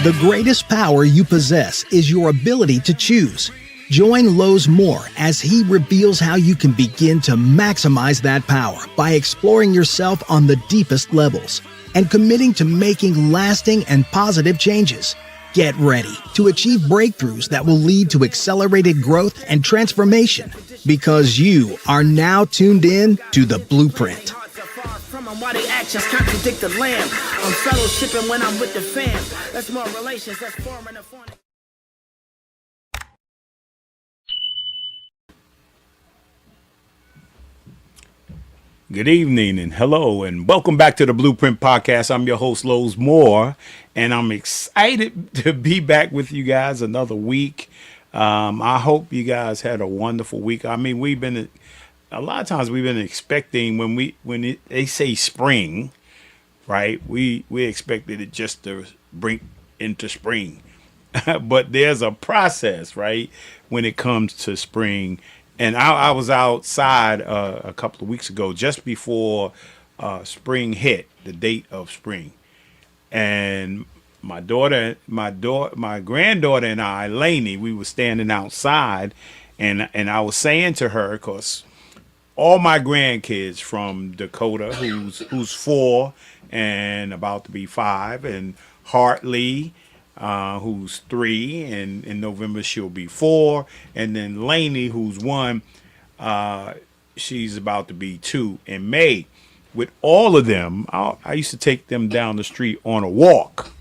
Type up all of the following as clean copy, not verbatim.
The greatest power you possess is your ability to choose. Join Lowe's Moore as he reveals how you can begin to maximize that power by exploring yourself on the deepest levels and committing to making lasting and positive changes. Get ready to achieve breakthroughs that will lead to accelerated growth and transformation, because you are now tuned in to The Blueprint. Why the actions contradict the lamb. I'm fellowshipping when I'm with the fam. That's more relations, that's foreign and foreign. Good evening and hello and welcome back to the Blueprint Podcast. I'm your host, Lowe's Moore, and I'm excited to be back with you guys another week. I hope you guys had a wonderful week. I mean, a lot of times we've been expecting they say spring, right? We expected it just to bring into spring, but there's a process, right, when it comes to spring. And I was outside a couple of weeks ago, just before spring hit, the date of spring, and my granddaughter and I, Lainey, we were standing outside, and I was saying to her, because all my grandkids from Dakota, who's 4 and about to be 5, and Hartley, who's 3, and in November she'll be 4, and then Lainey, who's 1, she's about to be 2 in May. With all of them, I used to take them down the street on a walk.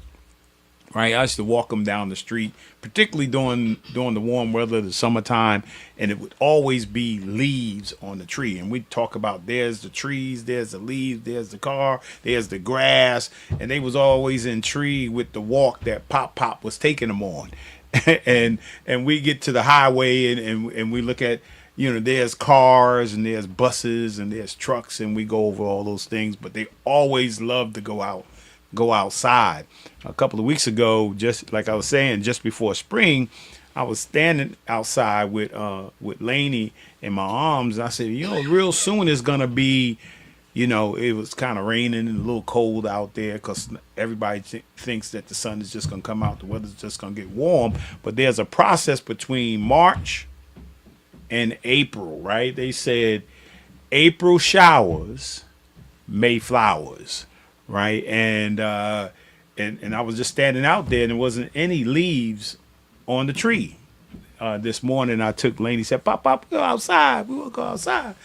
Right, I used to walk them down the street, particularly during the warm weather, the summertime, and it would always be leaves on the tree. And we'd talk about, there's the trees, there's the leaves, there's the car, there's the grass, and they was always intrigued with the walk that Pop was taking them on. and we get to the highway and we look at, there's cars and there's buses and there's trucks, and we go over all those things, but they always love to go outside. A couple of weeks ago, just like I was saying, just before spring, I was standing outside with Lainey in my arms, and I said, real soon it's gonna be, it was kind of raining and a little cold out there, because everybody thinks that the sun is just gonna come out, the weather's just gonna get warm, but there's a process between March and April, right? They said April showers, May flowers. Right. And I was just standing out there, and there wasn't any leaves on the tree. This morning I took Lainey, said, Pop, we go outside. We will go outside.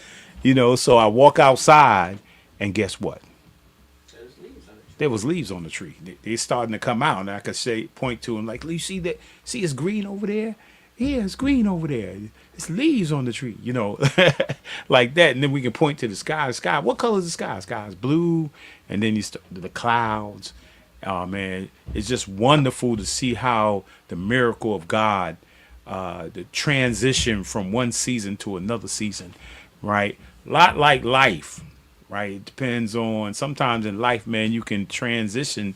So I walk outside, and guess what? There was leaves on the tree. They're starting to come out, and I could point to them like, you see that? See, it's green over there? Yeah, it's green over there. It's leaves on the tree, like that. And then we can point to the sky. What color is the sky? The sky is blue. And then the clouds. Oh, man, it's just wonderful to see how the miracle of God, the transition from one season to another season, right? A lot like life, right? It depends on, sometimes in life, man, you can transition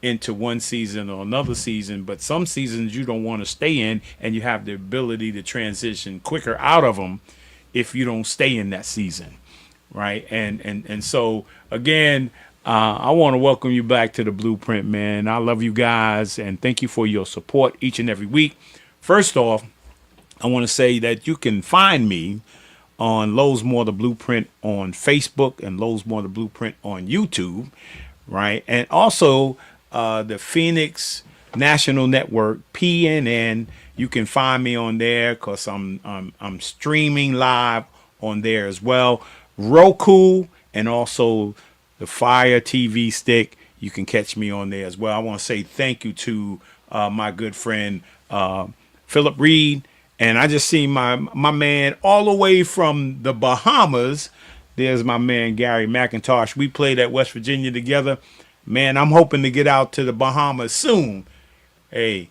into one season or another season, but some seasons you don't want to stay in, and you have the ability to transition quicker out of them if you don't stay in that season, right? And so again, I want to welcome you back to the Blueprint, man. I love you guys, and thank you for your support each and every week. First off, I want to say that you can find me on Lowe's Moore the Blueprint on Facebook and Lowe's Moore the Blueprint on YouTube, right? And also the Phoenix National Network, PNN. You can find me on there, because I'm streaming live on there as well. Roku, and also the Fire TV stick. You can catch me on there as well. I want to say thank you to my good friend Philip Reed, and I just see my man all the way from the Bahamas. There's my man Gary McIntosh. We played at West Virginia together. Man, I'm hoping to get out to the Bahamas soon. Hey,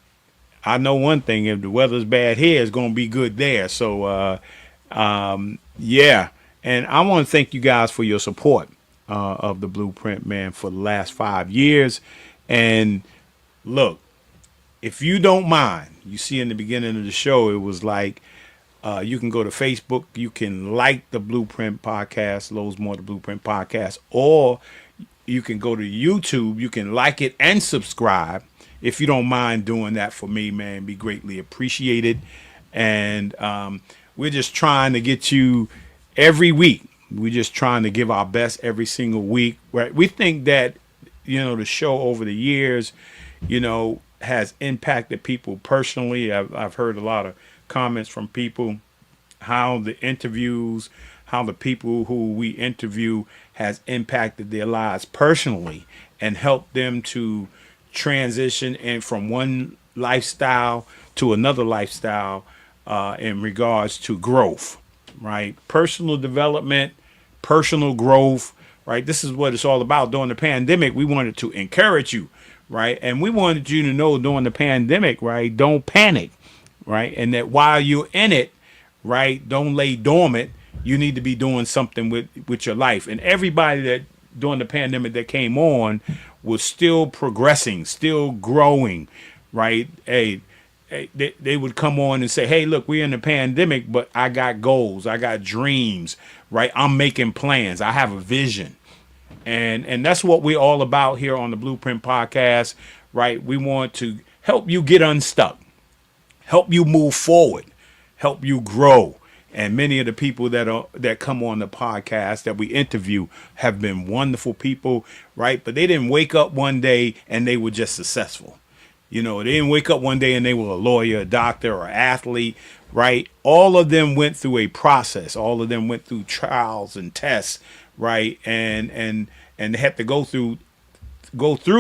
I know one thing: if the weather's bad here, it's gonna be good there. So yeah. And I want to thank you guys for your support of the Blueprint, man, for the last 5 years. And look, if you don't mind, you see in the beginning of the show, it was like, you can go to Facebook, you can like the Blueprint Podcast, Lowe's Moore the Blueprint Podcast, or you can go to YouTube, you can like it and subscribe, if you don't mind doing that for me, man, be greatly appreciated. And we're just trying to get you every week. We're just trying to give our best every single week. Right? We think that, the show over the years, has impacted people personally. I've heard a lot of comments from people how the interviews, how the people who we interview has impacted their lives personally and helped them to transition from one lifestyle to another lifestyle in regards to growth, right? Personal development, personal growth, right? This is what it's all about. During the pandemic, we wanted to encourage you, right? And we wanted you to know during the pandemic, right? Don't panic, right? And that while you're in it, right? Don't lay dormant. You need to be doing something with your life. And everybody that during the pandemic that came on was still progressing, still growing, right? They would come on and say, hey, look, we're in the pandemic, but I got goals. I got dreams, right? I'm making plans. I have a vision. And that's what we're all about here on the Blueprint Podcast, right? We want to help you get unstuck, help you move forward, help you grow. And many of the people that come on the podcast that we interview have been wonderful people, right? But they didn't wake up one day and they were just successful. They didn't wake up one day and they were a lawyer, a doctor, or athlete, right? All of them went through a process. All of them went through trials and tests, right? And they had to go through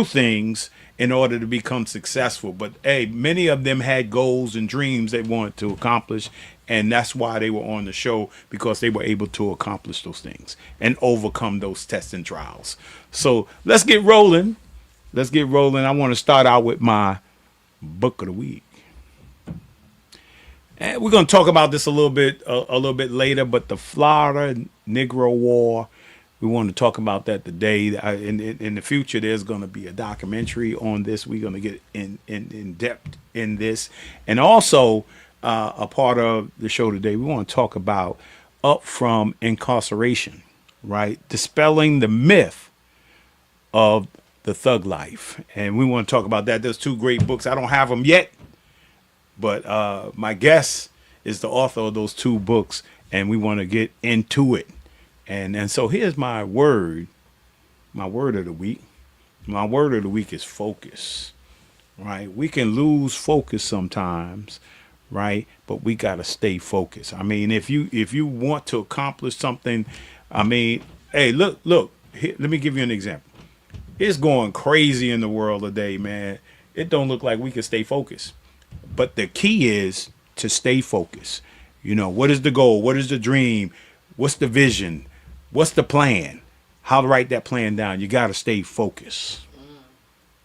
things in order to become successful. But hey, many of them had goals and dreams they wanted to accomplish. And that's why they were on the show, because they were able to accomplish those things and overcome those tests and trials. So let's get rolling. I want to start out with my book of the week. And we're going to talk about this a little bit later, but the Florida Negro War, we want to talk about that today. In the future, there's going to be a documentary on this. We're going to get in depth in this. And also, a part of the show today, we want to talk about up from incarceration, right? Dispelling the myth of the thug life. And we want to talk about that. There's two great books. I don't have them yet, but my guest is the author of those two books, and we want to get into it. And so here's my word of the week. My word of the week is focus, right? We can lose focus sometimes, right? But we got to stay focused. I mean, if you want to accomplish something, I mean, hey, look, here, let me give you an example. It's going crazy in the world today, man. It don't look like we can stay focused. But the key is to stay focused. What is the goal? What is the dream? What's the vision? What's the plan? How to write that plan down. You got to stay focused,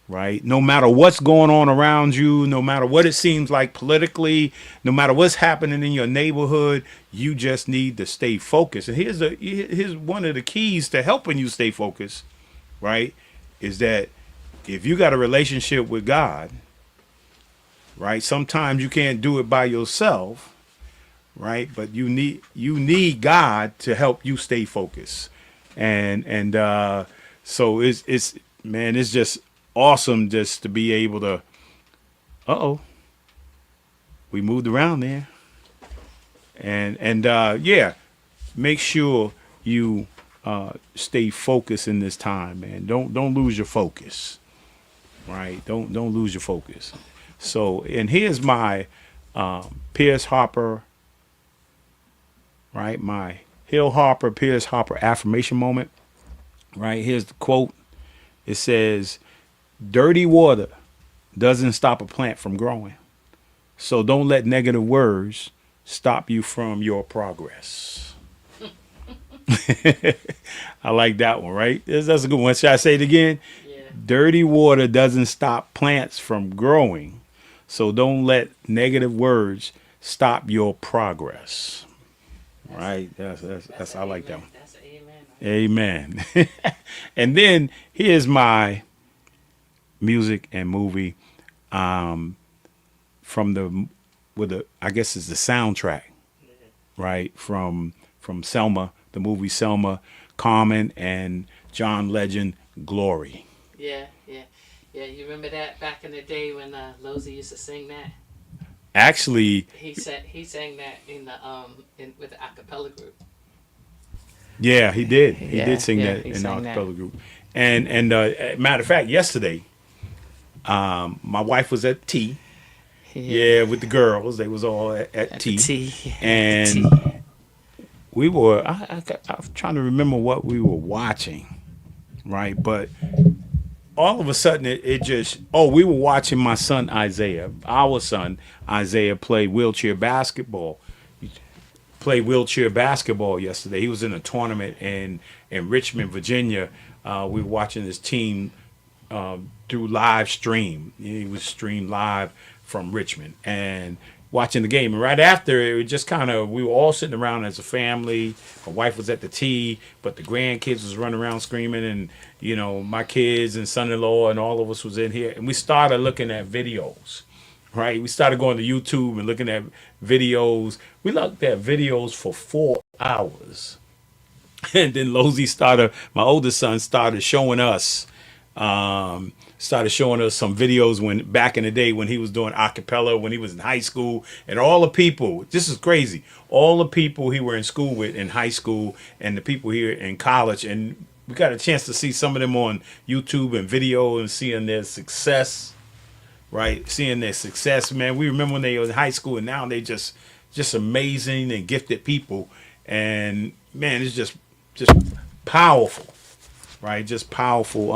right? No matter what's going on around you, no matter what it seems like politically, no matter what's happening in your neighborhood, you just need to stay focused. And here's one of the keys to helping you stay focused, right? Is that if you got a relationship with God, right? Sometimes you can't do it by yourself, right? But you need God to help you stay focused. And so it's just awesome just to be able to, we moved around there. And make sure you stay focused in this time, man. Don't lose your focus, right? Don't lose your focus. So, and here's my Pierce Harper, right? My Pierce Harper affirmation moment, right? Here's the quote. It says, "Dirty water doesn't stop a plant from growing. So don't let negative words stop you from your progress." I like that one, right? That's a good one. Should I say it again? Yeah. Dirty water doesn't stop plants from growing. So don't let negative words stop your progress. Right? That's I like that one. That's an amen. Amen. And then here's my music and movie from I guess it's the soundtrack, right? From Selma, the movie Selma, Carmen and John Legend, Glory. Yeah. Yeah, you remember that back in the day when Losey used to sing that? Actually, He sang that in the with the acapella group. yeah, he did. He did Yeah, sing yeah, that he in the sang that. acapella group. And matter of fact, yesterday, my wife was at tea. Yeah, with the girls, they was all at tea, and we were. I'm trying to remember what we were watching, right? But all of a sudden, it just. Oh, we were watching my son Isaiah, our son Isaiah, play wheelchair basketball. Played wheelchair basketball yesterday. He was in a tournament in Richmond, Virginia. We were watching his team through live stream. He was streamed live from Richmond and watching the game. And right after, it was just kind of, we were all sitting around as a family. My wife was at the tea, but the grandkids was running around screaming, and my kids and son-in-law and all of us was in here, and we started looking at videos. Right, we started going to YouTube and looking at videos. We looked at videos for 4 hours, and then my oldest son, started showing us some videos when back in the day when he was doing acapella, when he was in high school, and all the people. This is crazy. All the people he were in school with in high school, and the people here in college, and we got a chance to see some of them on YouTube and video and seeing their success. Right, seeing their success, man. We remember when they were in high school, and now they just amazing and gifted people. And man, it's just powerful, right? Just powerful.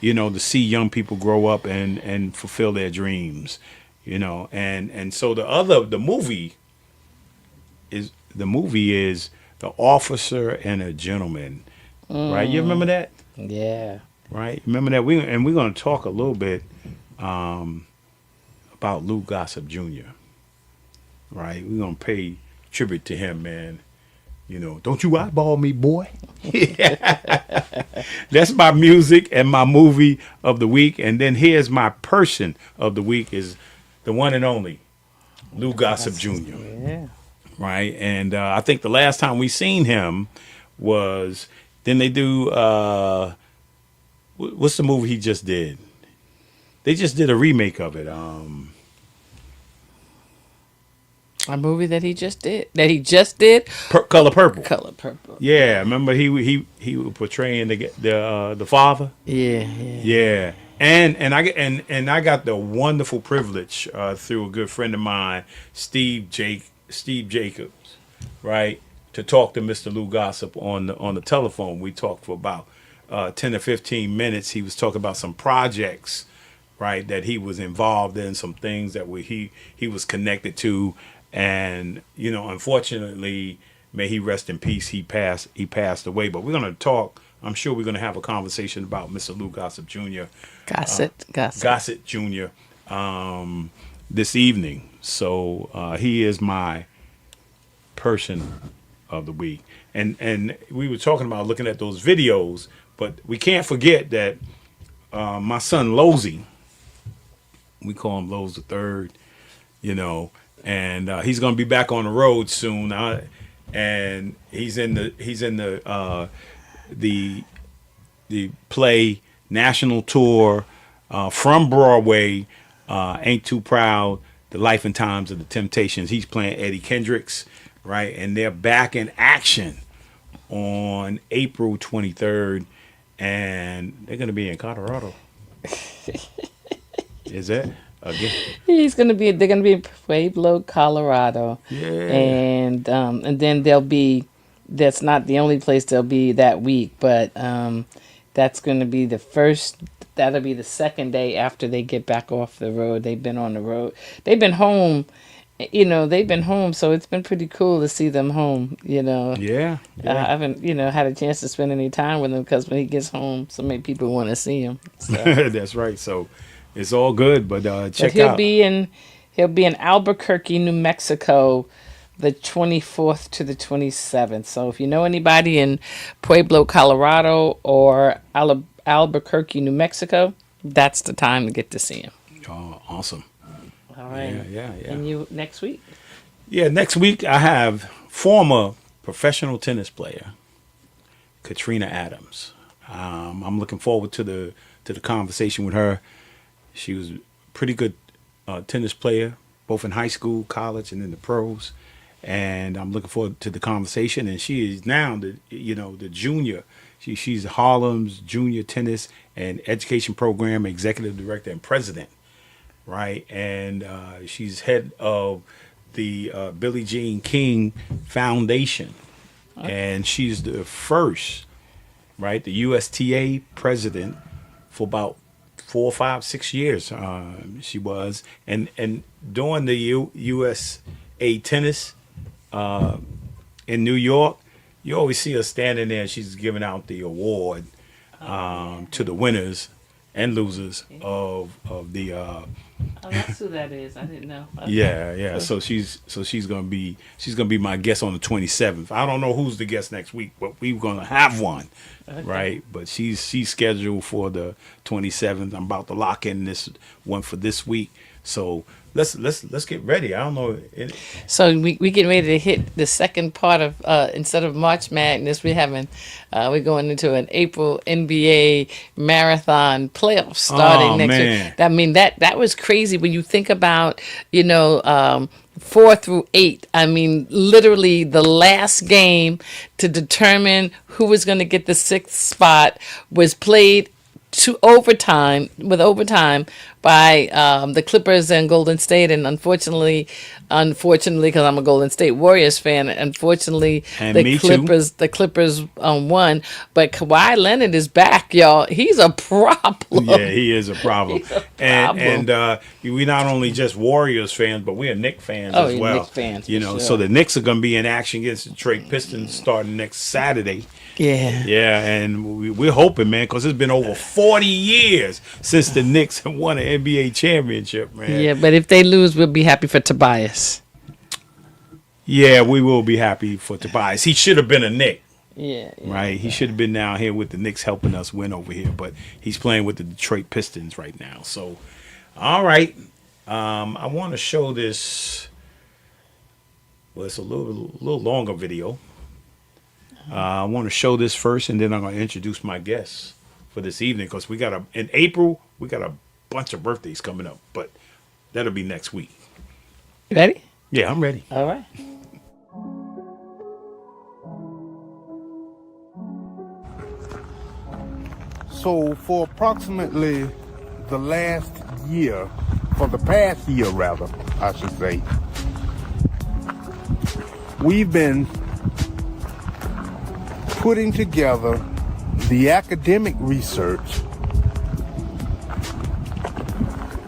To see young people grow up and fulfill their dreams, And so the movie is The Officer and a Gentleman, right? You remember that? Yeah. Right. Remember that we're going to talk a little bit. About Lou Gossett Jr. Right, we're gonna pay tribute to him, man. Don't you eyeball me, boy. That's my music and my movie of the week, and then here's my person of the week is the one and only Lou Gossett Jr. Yeah. Right, and I think the last time we seen him was then they do what's the movie he just did? They just did a remake of it. A movie that he just did. Color Purple. Color Purple. Yeah, remember he was portraying the father. Yeah. And I got the wonderful privilege through a good friend of mine, Steve Jacobs, right, to talk to Mr. Lou Gossett on the telephone. We talked for about 10 or 15 minutes. He was talking about some projects, right, that he was involved in, some things that he was connected to, and unfortunately, may he rest in peace. He passed away. But we're gonna talk. I'm sure we're gonna have a conversation about Mr. Lou Gossett Jr. Gossett Jr. This evening. So he is my person of the week, and we were talking about looking at those videos, but we can't forget that my son Losey. We call him Lowe's the Third, and he's gonna be back on the road soon. And he's in the play national tour from Broadway. Ain't Too Proud, The Life and Times of the Temptations. He's playing Eddie Kendricks, right? And they're back in action on April 23rd, and they're gonna be in Colorado. Is that again? They're gonna be in Pueblo, Colorado. Yeah. And then that's not the only place they'll be that week, but that's gonna be that'll be the second day after they get back off the road. They've been on the road. They've been home. So it's been pretty cool to see them home, Yeah. I haven't, had a chance to spend any time with him because when he gets home, so many people want to see him. So. That's right. So it's all good, but check he'll out. He'll be in Albuquerque, New Mexico, the 24th to the 27th. So if you know anybody in Pueblo, Colorado, or Albuquerque, New Mexico, that's the time to get to see him. Oh, awesome. All right. Yeah. And you next week? Yeah, next week I have former professional tennis player Katrina Adams. I'm looking forward to to the conversation with her. She was a pretty good tennis player, both in high school, college, and in the pros. And I'm looking forward to the conversation. And she is now the junior. She's Harlem's junior tennis and education program executive director and president, right? And she's head of the Billie Jean King Foundation, and she's the first, right, the USTA president for about 4, 5, 6 years. She was, and during the USA Tennis in New York, you always see her standing there. She's giving out the award to the winners and losers of the. Oh, that's who that is. I didn't know. Okay. Yeah. So she's gonna be my guest on the 27th. I don't know who's the guest next week, but we're gonna have one, right? But she's scheduled for the 27th. I'm about to lock in this one for this week. So let's get ready. I don't know. So we getting ready to hit the second part of instead of March Madness, we're going into an April NBA marathon playoff starting next week. I mean that was crazy when you think about 4 through 8. I mean, literally the last game to determine who was going to get the 6th spot was played to overtime by the Clippers and Golden State, and unfortunately, because I'm a Golden State Warriors fan, unfortunately the Clippers won. But Kawhi Leonard is back, y'all. He's a problem. Yeah, he is a problem. And we not only just Warriors fans, but we are Knicks fans as well. Knicks fans, sure. So the Knicks are going to be in action against the Detroit Pistons starting next Saturday. Yeah, and we're hoping, man, because it's been over 40 years since the Knicks have won an NBA championship, man. Yeah, but if they lose, we'll be happy for Tobias. Yeah, we will be happy for Tobias. He should have been a Knick. Yeah. Right? He should have been down here with the Knicks helping us win over here, but he's playing with the Detroit Pistons right now. So, all right. I want to show this. Well, it's a little longer video. I want to show this first, and then I'm going to introduce my guests for this evening, because in April we got a bunch of birthdays coming up, but that'll be next week. Ready? Yeah, I'm ready. All right. So for approximately the past year rather, I should say, we've been putting together the academic research,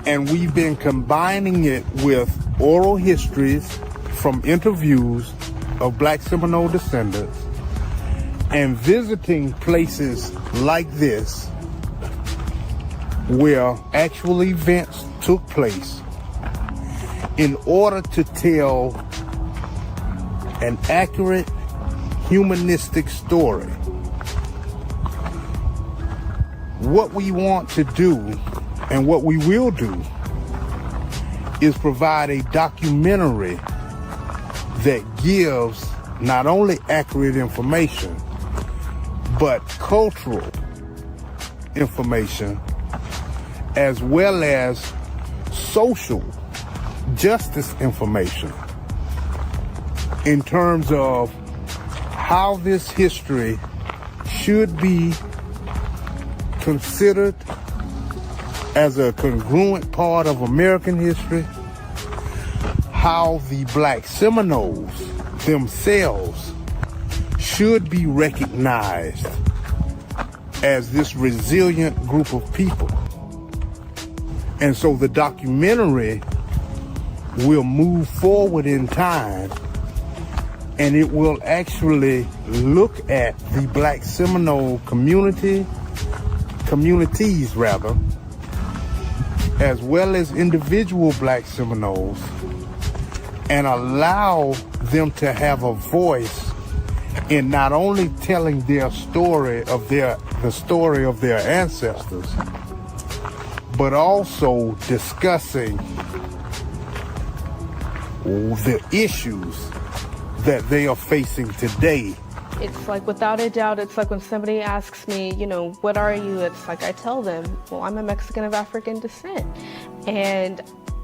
and we've been combining it with oral histories from interviews of Black Seminole descendants and visiting places like this where actual events took place in order to tell an accurate humanistic story. What we want to do and what we will do is provide a documentary that gives not only accurate information, but cultural information, as well as social justice information in terms of how this history should be considered as a congruent part of American history, how the Black Seminoles themselves should be recognized as this resilient group of people. And so the documentary will move forward in time, and it will actually look at the Black Seminole communities, as well as individual Black Seminoles, and allow them to have a voice in not only telling their story of the story of their ancestors, but also discussing the issues that they are facing today it's like without a doubt, it's like when somebody asks me, what are you? It's like I tell them, well, I'm a Mexican of African descent. And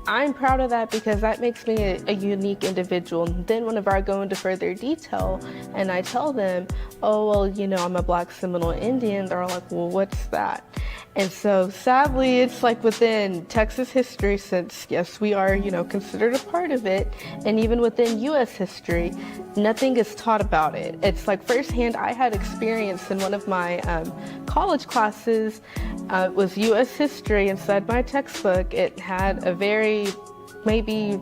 I'm proud of that because that makes me a unique individual. And then whenever I go into further detail and I tell them, oh, well, I'm a Black Seminole Indian, they're like, well, what's that? And so sadly, it's like within Texas history, since yes, we are, considered a part of it, and even within US history, nothing is taught about it. It's like firsthand, I had experience in one of my college classes, was US history. Inside my textbook, it had a very, maybe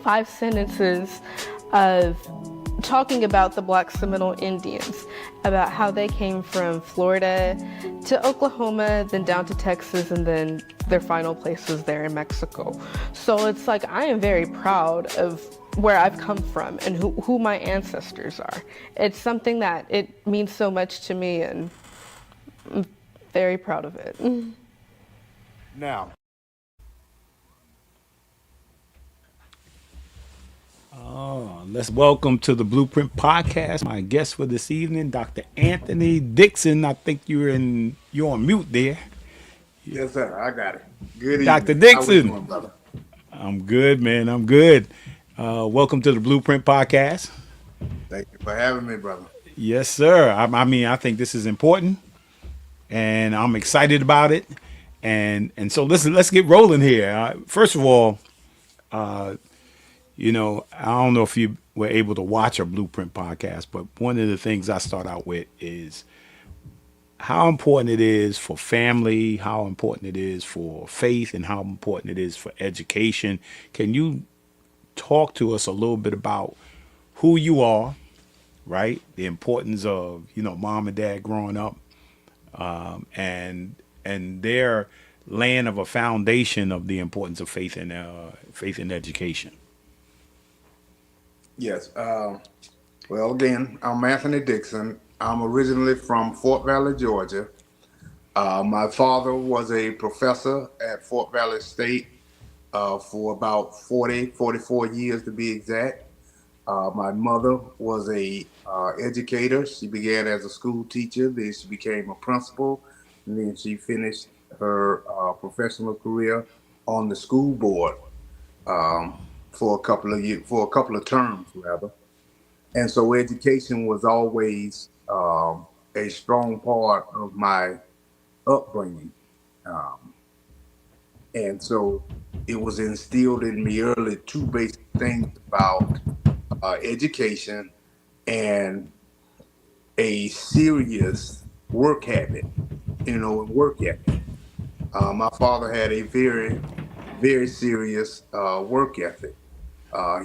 5 sentences of talking about the Black Seminole Indians, about how they came from Florida to Oklahoma, then down to Texas, and then their final place was there in Mexico. So it's like I am very proud of where I've come from and who my ancestors are. It's something that it means so much to me, and I'm very proud of it. Now, Let's welcome to the Blueprint Podcast my guest for this evening, Dr. Anthony Dixon. I think you're on mute there. yes, sir, I got it. Good Dr. evening. How we Dixon. doing, brother? I'm good, man. I'm good. Welcome to the Blueprint Podcast. Thank you for having me, brother. Yes, sir. I think this is important, and I'm excited about it. And so let's get rolling here. First of all, I don't know if you were able to watch a Blueprint podcast, but one of the things I start out with is how important it is for family, how important it is for faith, and how important it is for education. Can you talk to us a little bit about who you are, right? The importance of, mom and dad growing up, and their laying of a foundation of the importance of faith and education. Yes. Well, again, I'm Anthony Dixon. I'm originally from Fort Valley, Georgia. My father was a professor at Fort Valley State for about 44 years to be exact. My mother was a educator. She began as a school teacher, then she became a principal, and then she finished her professional career on the school board for a couple of years, for a couple of terms rather. And so education was always a strong part of my upbringing. Um, and so it was instilled in me early two basic things about education and a serious work habit, and work ethic. My father had a very, very serious work ethic.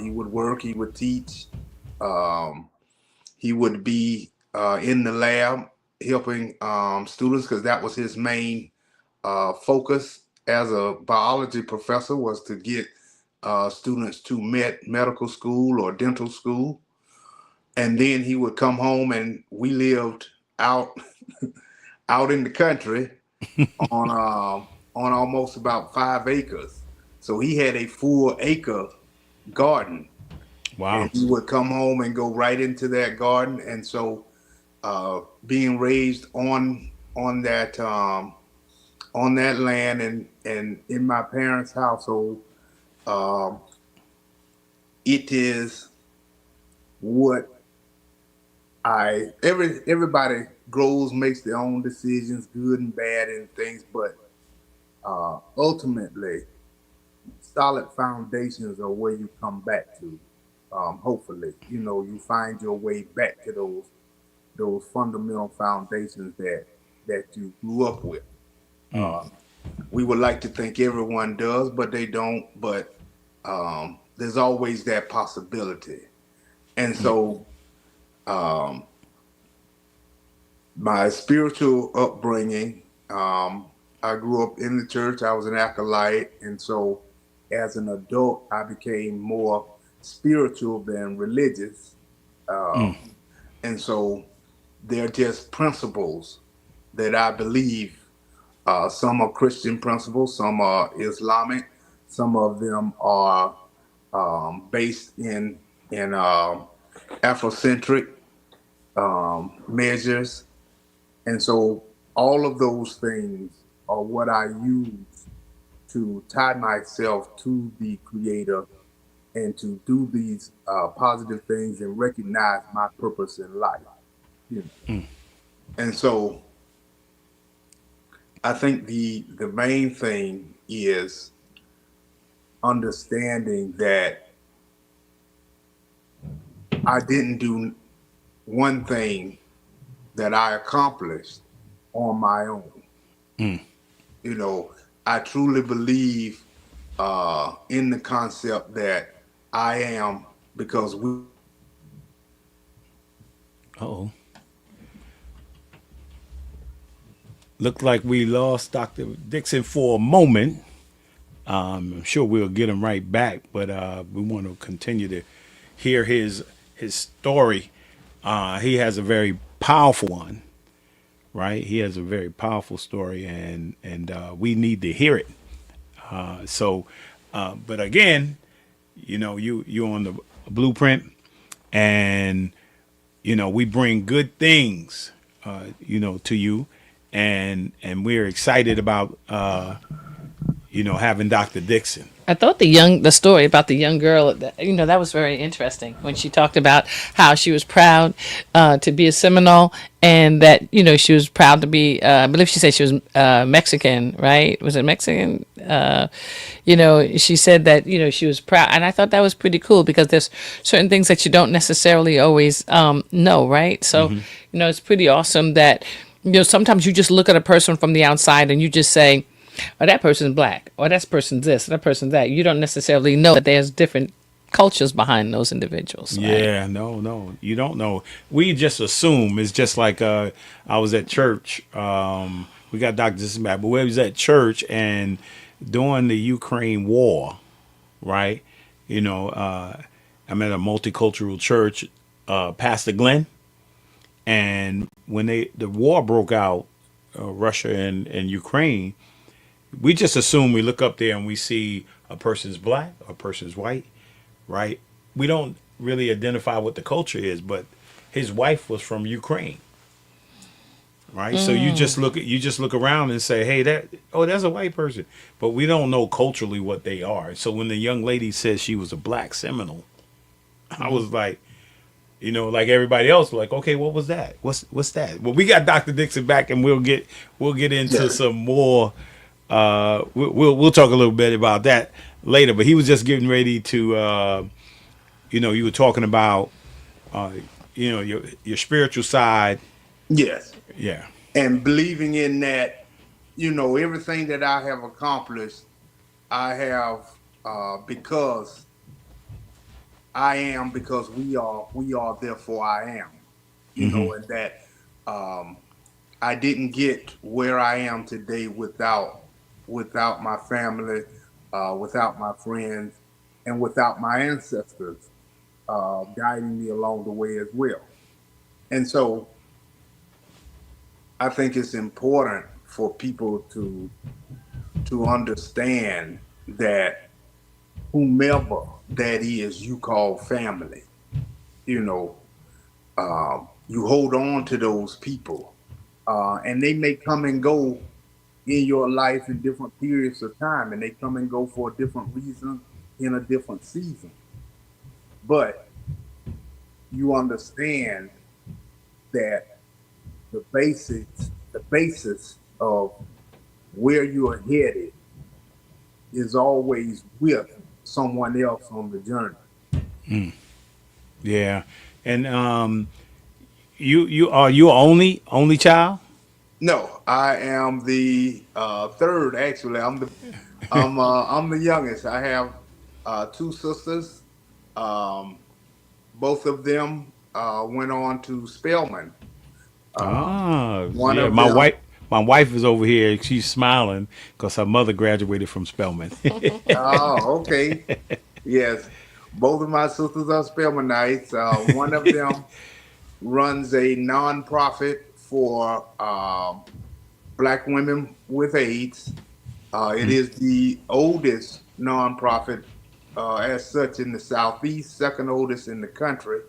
He would work, he would teach, um, he would be in the lab helping students because that was his main focus as a biology professor, was to get students to medical school or dental school. And then he would come home, and we lived out out in the country on almost about 5 acres. So he had a full acre garden, and Wow. he would come home and go right into that garden. And so being raised on that land and in my parents' household, um, it is what everybody grows, makes their own decisions, good and bad and things, but ultimately, solid foundations are where you come back to. Hopefully, you find your way back to those fundamental foundations that you grew up with. Uh, we would like to think everyone does, but they don't. But there's always that possibility. And so, um, my spiritual upbringing, I grew up in the church. I was an acolyte, and so as an adult, I became more spiritual than religious. Um, and so they're just principles that I believe. Some are Christian principles, some are Islamic, some of them are based in Afrocentric measures. And so all of those things are what I use to tie myself to the Creator and to do these positive things and recognize my purpose in life. You know. And so I think the main thing is understanding that I didn't do one thing that I accomplished on my own. You know, I truly believe in the concept that I am because we. Oh, looked like we lost Dr. Dixon for a moment. I'm sure we'll get him right back, but we want to continue to hear his story. He has a very powerful one, right? He has a very powerful story, and we need to hear it. But again, you're on the blueprint, and we bring good things, to you, and we're excited about having Dr. Dixon. I thought the story about the young girl, that was very interesting when she talked about how she was proud to be a Seminole, and that she was proud to be. I believe she said she was Mexican, right? Was it Mexican? She said that she was proud, and I thought that was pretty cool because there's certain things that you don't necessarily always know, right? So it's pretty awesome that sometimes you just look at a person from the outside and you just say, or that person's black, or that person's this, or that person's that. You don't necessarily know that there's different cultures behind those individuals. Right? Yeah, no, you don't know. We just assume it's just like I was at church. We got Dr. Dixon back, but we was at church and during the Ukraine war, right? I'm at a multicultural church, Pastor Glenn, and when the war broke out, Russia and Ukraine. We just assume we look up there and we see a person's black, a person's white, right? We don't really identify what the culture is, but his wife was from Ukraine, right? So you just look around and say, hey, that's a white person, but we don't know culturally what they are. So when the young lady says she was a black Seminole, I was like, like everybody else, like, okay, what was that? What's that? Well, we got Dr. Dixon back, and we'll get into some more. We'll talk a little bit about that later, but he was just getting ready to, you were talking about, your spiritual side. Yes. Yeah. And believing in that, everything that I have accomplished, I have because I am, because we are, therefore I am. And that I didn't get where I am today without my family, without my friends, and without my ancestors guiding me along the way as well. And so I think it's important for people to understand that whomever that is you call family, you hold on to those people, and they may come and go in your life in different periods of time, and they come and go for a different reason in a different season. But you understand that the basis of where you are headed is always with someone else on the journey. Yeah. And you are you only child? No, I am the third. Actually, I'm the youngest. I have two sisters. Um, Both of them went on to Spelman. One Yeah. of them. My wife is over here. She's smiling because her mother graduated from Spelman. Oh, okay. Yes, both of my sisters are Spelmanites. One of them runs a nonprofit for Black women with AIDS. It is the oldest nonprofit as such in the Southeast, second oldest in the country.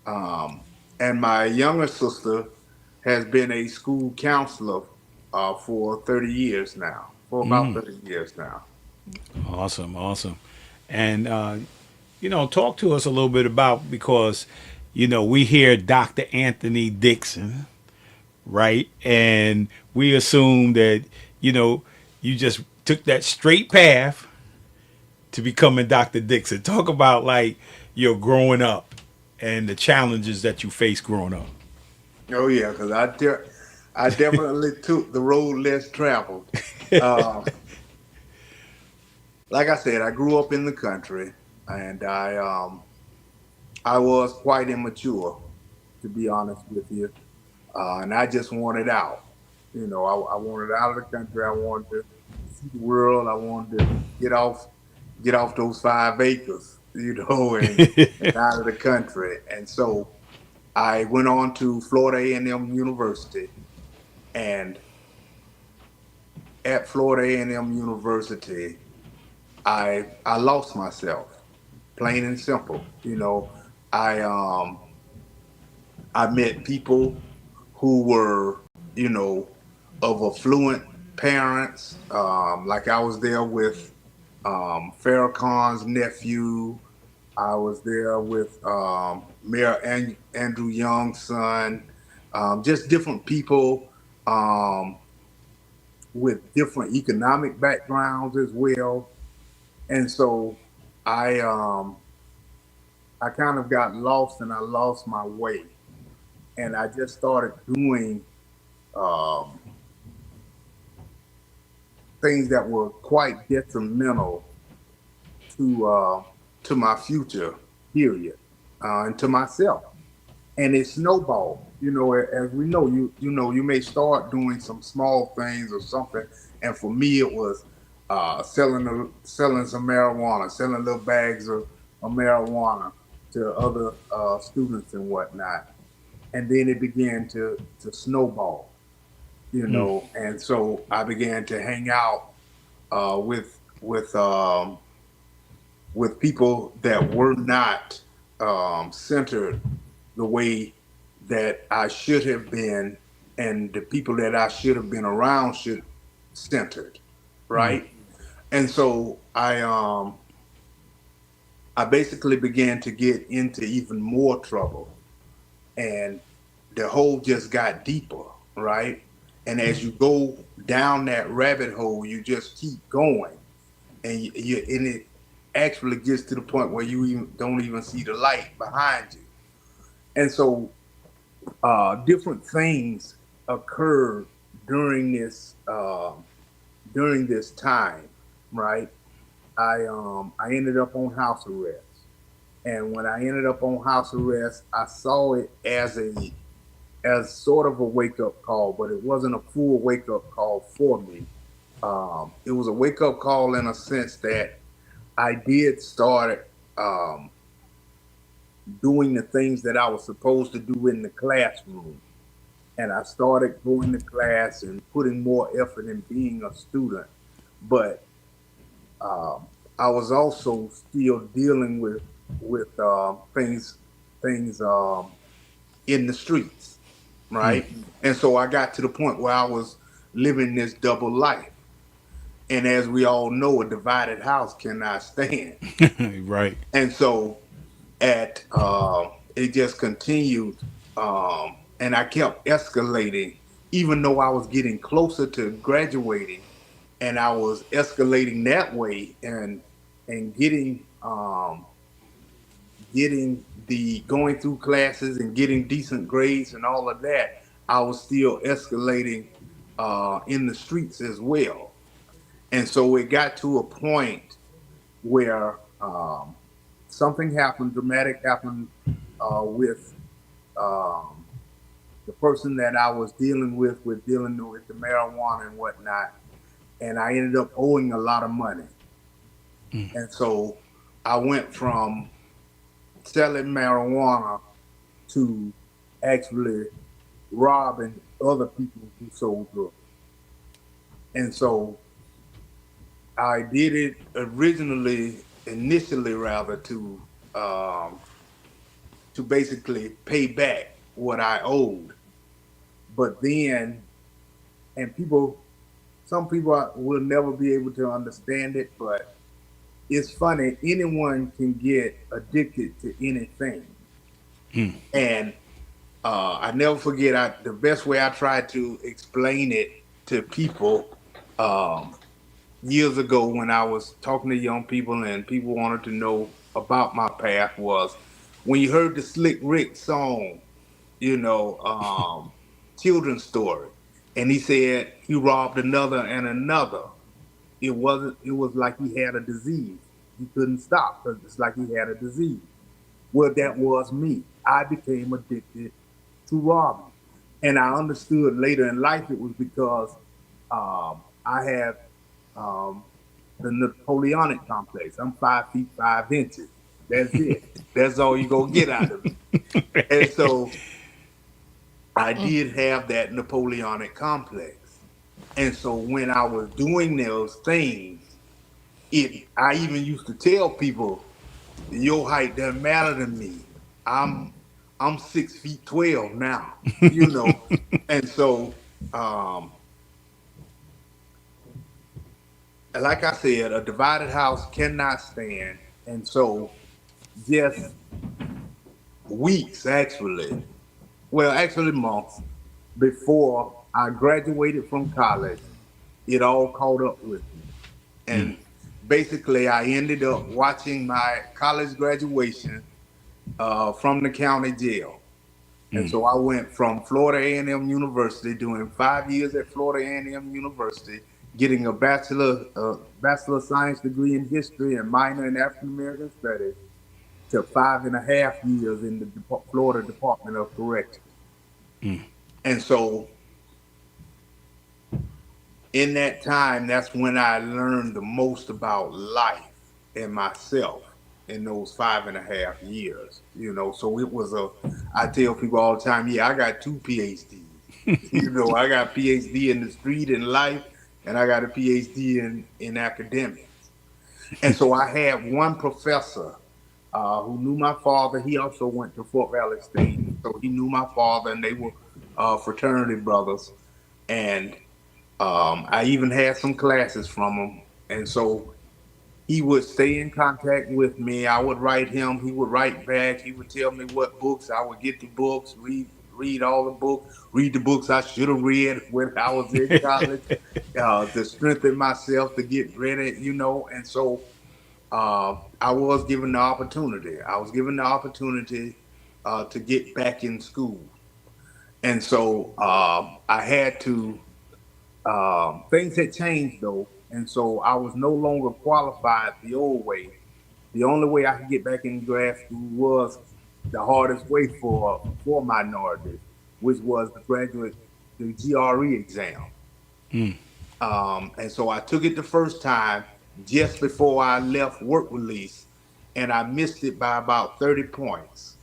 Um, and my younger sister has been a school counselor for 30 years now, for about 30 years now. Awesome, awesome. And talk to us a little bit about, because we hear Dr. Anthony Dixon, right? And we assume that you just took that straight path to becoming Dr. Dixon. Talk about like your growing up and the challenges that you faced growing up. Oh yeah, because I definitely took the road less traveled. Uh, like I said, I grew up in the country, and I was quite immature, to be honest with you, and I just wanted out. I wanted out of the country. I wanted to see the world. I wanted to get off those 5 acres, and out of the country. And so I went on to Florida A&M University, and at Florida A&M University, I lost myself, plain and simple. I I met people who were, you know, of affluent parents. Like I was there with Farrakhan's nephew. I was there with Mayor Andrew Young's son. Just different people um, with different economic backgrounds as well. And so I um, I kind of got lost and I lost my way. And I just started doing um, things that were quite detrimental to to my future, period, and to myself. And it snowballed. As we know, you may start doing some small things or something. And for me, it was selling some marijuana, selling little bags of marijuana to other students and whatnot. And then it began to snowball. And so I began to hang out uh, with with um, with people that were not centered the way that I should have been, and the people that I should have been around should centered, right? And so I basically began to get into even more trouble, and the hole just got deeper, right? And as you go down that rabbit hole, you just keep going, and it actually gets to the point where you don't even see the light behind you. And so different things occurred during this time, right? I ended up on house arrest, and when I ended up on house arrest, I saw it as sort of a wake up call, but it wasn't a full wake up call for me. It was a wake up call in a sense that I did start um, doing the things that I was supposed to do in the classroom. And I started going to class and putting more effort in being a student. But um, I was also still dealing with things in the streets, right? And so I got to the point where I was living this double life. And as we all know, a divided house cannot stand. Right. And so at it just continued, and I kept escalating, even though I was getting closer to graduating, and I was escalating that way, and getting the going through classes and getting decent grades and all of that. I was still escalating in the streets as well, and so it got to a point where something happened, dramatic happened with um, the person that I was dealing with the marijuana and whatnot, and I ended up owing a lot of money. And so I went from selling marijuana to actually robbing other people who sold drugs. And so I did it initially rather, um, to basically pay back, what I owed. But then, and some people will never be able to understand it, but it's funny. Anyone can get addicted to anything. And I never forget, the best way I tried to explain it to people um, years ago when I was talking to young people and people wanted to know about my path was when you heard the Slick Rick song, you know, children's story, and he said he robbed another and another. It was like he had a disease. He couldn't stop because it's like he had a disease. Well, that was me. I became addicted to robbing. And I understood later in life it was because I had um, the Napoleonic complex. I'm 5 feet 5 inches. That's it. That's all you gonna get out of me. And so I did have that Napoleonic complex. And so when I was doing those things, I even used to tell people, your height doesn't matter to me. I'm I'm 6 feet 12 now, you know. And so um like I said, a divided house cannot stand. And so just weeks actually months before I graduated from college, it all caught up with me. And basically I ended up watching my college graduation from the county jail. And so I went from Florida A&M University, doing 5 years at Florida A&M University, getting a Bachelor of Science degree in history and minor in African American studies, to 5.5 years in the Florida Department of Corrections. And so in that time, that's when I learned the most about life and myself in those 5.5 years. You know, so it was I tell people all the time, yeah, I got two PhDs. You know, I got PhD in the street and life, and I got a PhD in academics. And so I had one professor who knew my father. He also went to Fort Valley State, so he knew my father, and they were fraternity brothers. And I even had some classes from him. And so he would stay in contact with me. I would write him. He would write back. He would tell me what books. I would get the books, read all the books, read the books I should have read when I was in college, to strengthen myself, to get ready, you know. And so I was given the opportunity. I was given the opportunity to get back in school. And so I had to things had changed though, and so I was no longer qualified the old way. The only way I could get back in grad school was the hardest way for minorities, which was the GRE exam. And so I took it the first time just before I left work release, and I missed it by about 30 points.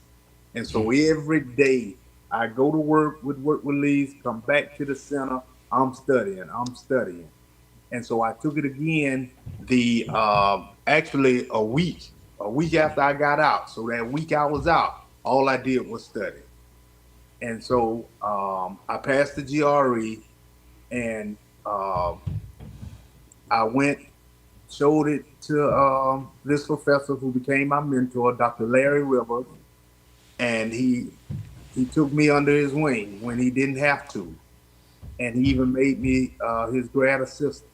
And so every day I go to work with work release, come back to the center, I'm studying. And so I took it again the actually a week after I got out. So that week I was out, all I did was study. And so I passed the GRE, and I went, showed it to this professor who became my mentor, Dr. Larry Rivers, and he took me under his wing when he didn't have to, and he even made me his grad assistant.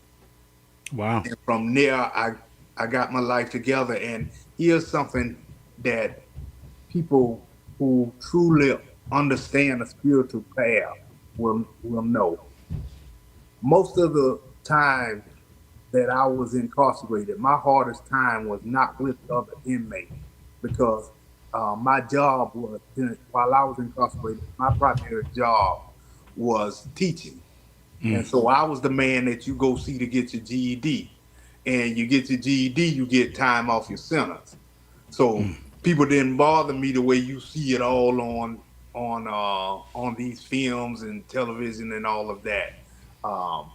Wow. And from there, I got my life together. And here's something that people who truly understand a spiritual path will know. Most of the time that I was incarcerated, my hardest time was not with other inmates, because my job was, while I was incarcerated, my primary job was teaching. And so I was the man that you go see to get your GED. And you get your GED, you get time off your sentence. So people didn't bother me the way you see it all on these films and television and all of that. Um,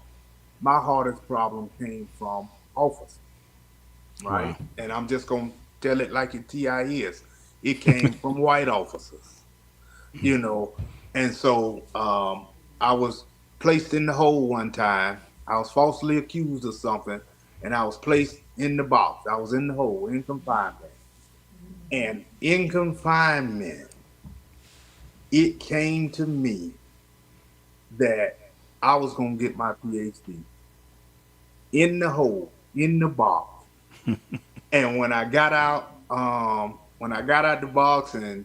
my hardest problem came from officers, right? Wow. And I'm just gonna tell it like it TI is. It came from white officers. you know. And so I was placed in the hole one time. I was falsely accused of something, and I was placed in the box. I was in the hole, in confinement. And in confinement, it came to me that I was going to get my PhD in the hole, in the box. And when I got out the box, and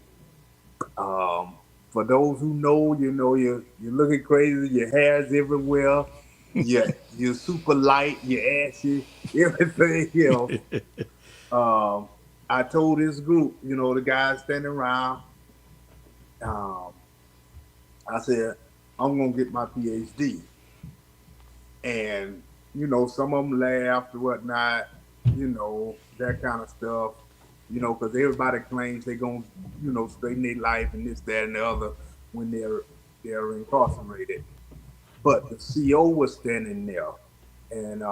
for those who know, you're looking crazy. Your hair's everywhere. You're super light. You're ashy. Everything else. Um, I told this group, the guys standing around. Um, I said, I'm gonna get my PhD, and some of them laughed or whatnot. That kind of stuff. Because everybody claims they're gonna, straighten their life and this, that, and the other when they're incarcerated. But the CO was standing there, and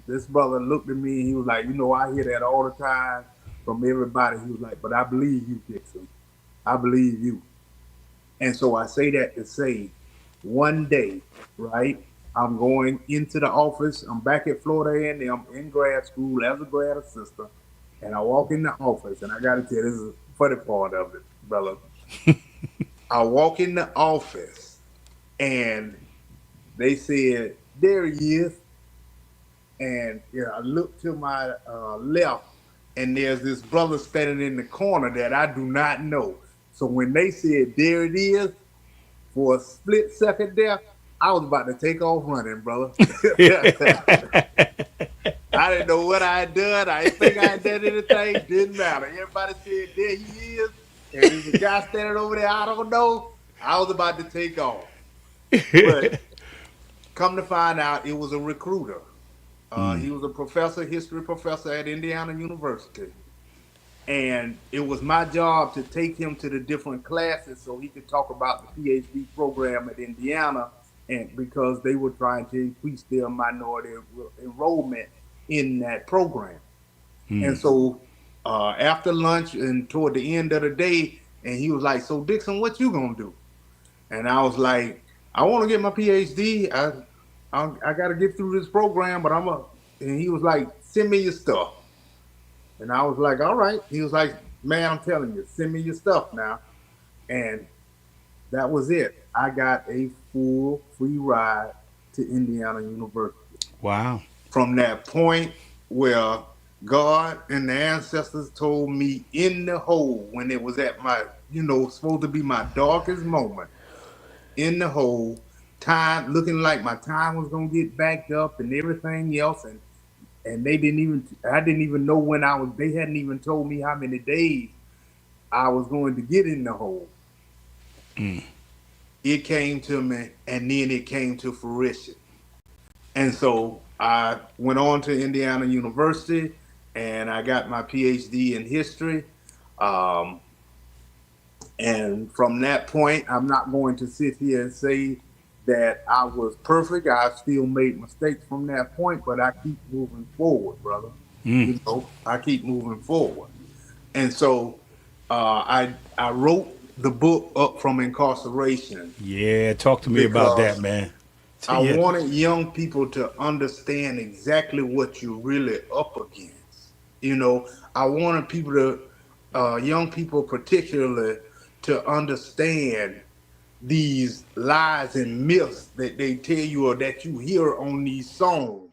this brother looked at me. He was like, I hear that all the time from everybody. He was like, but I believe you, Dixon. I believe you. And so I say that to say, one day, right? I'm going into the office. I'm back at Florida A&M in grad school as a grad assistant, and I walk in the office, and I got to tell you, this is the funny part of it, brother. I walk in the office, and they said, "There he is." And I look to my left, and there's this brother standing in the corner that I do not know. So when they said, "There it is," for a split second there, I was about to take off running, brother. I didn't know what I had done. I didn't think I had done anything. Didn't matter. Everybody said, "There he is." And there's a guy standing over there, I don't know. I was about to take off. But come to find out, it was a recruiter. He was a professor, history professor at Indiana University. And it was my job to take him to the different classes so he could talk about the PhD program at Indiana, and because they were trying to increase their minority enrollment in that program. And so after lunch and toward the end of the day, and he was like, "So Dixon, what you gonna do?" And I was like, "I want to get my PhD. I got to get through this program, but I'm a." And he was like, "Send me your stuff." And I was like, "All right." He was like, "Man, I'm telling you, send me your stuff now." And that was it. I got a full free ride to Indiana University. Wow. From that point where God and the ancestors told me in the hole when it was at my, supposed to be my darkest moment, in the hole, time looking like my time was gonna get backed up and everything else, and I didn't even know when they hadn't even told me how many days I was going to get in the hole. It came to me, and then it came to fruition. And so I went on to Indiana University, and I got my PhD in history. Um, and from that point, I'm not going to sit here and say that I was perfect. I still made mistakes from that point, but I keep moving forward, brother. I keep moving forward. And so I wrote the book Up from Incarceration Yeah, talk to me about that, because man. I Yeah. wanted young people to understand exactly what you're really up against. I wanted young people particularly, to understand these lies and myths that they tell you or that you hear on these songs,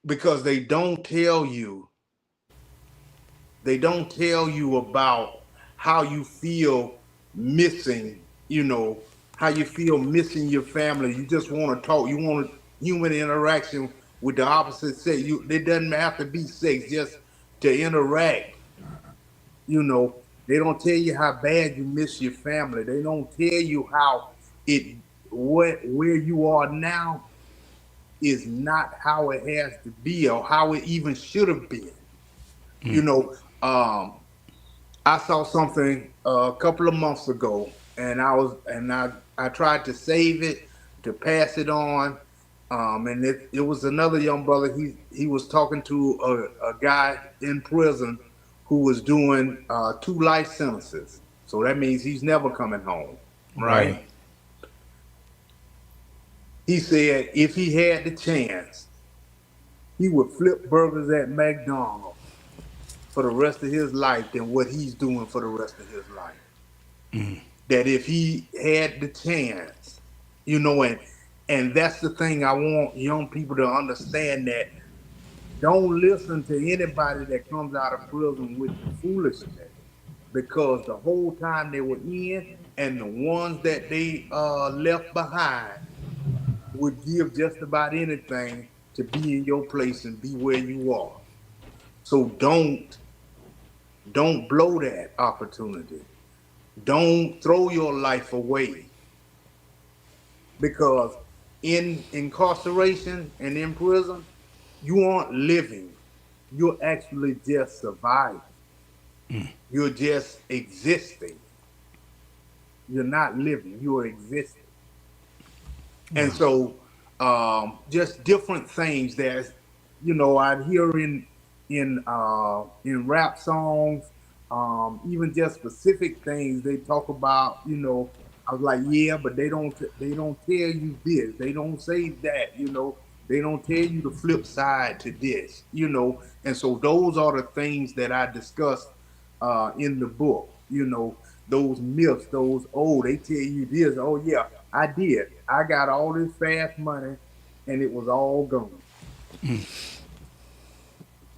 because they don't tell you about how you feel missing, how you feel missing your family. You just want to talk. You want human interaction with the opposite sex. It doesn't have to be sex, just to interact. They don't tell you how bad you miss your family. They don't tell you how it where you are now is not how it has to be or how it even should have been. You know, I saw something a couple of months ago, and I tried to save it, to pass it on. And it was another young brother. He was talking to a guy in prison who was doing 2 life sentences. So that means he's never coming home, right? Right. He said if he had the chance, he would flip burgers at McDonald's for the rest of his life than what he's doing for the rest of his life. That if he had the chance, and that's the thing I want young people to understand, that don't listen to anybody that comes out of prison with the foolishness, because the whole time they were in, and the ones that they left behind would give just about anything to be in your place and be where you are. So don't blow that opportunity. Don't throw your life away, because in incarceration and in prison, you aren't living. You're actually just surviving. You're just existing. You're not living. You're existing. And so, just different things that I'd hear in rap songs, even just specific things they talk about. I was like, yeah, but they don't tell you this. They don't say that. They don't tell you the flip side to this. And so those are the things that I discussed in the book. Those myths, they tell you this. Oh yeah, I did. I got all this fast money, and it was all gone.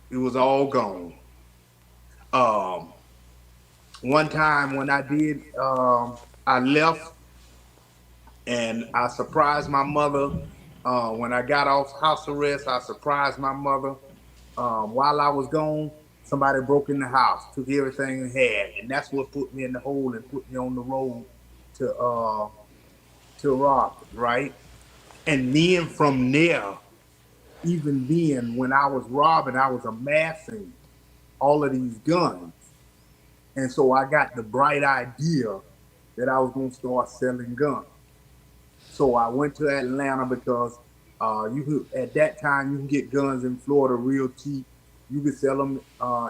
It was all gone. Um, One time when I did, I left and I surprised my mother. When I got off house arrest, I surprised my mother. While I was gone, somebody broke in the house, took everything we had, and that's what put me in the hole and put me on the road to rob, right? And then from there, even then, when I was robbing, I was amassing all of these guns. And so I got the bright idea that I was going to start selling guns. So I went to Atlanta because at that time you can get guns in Florida real cheap. You can sell them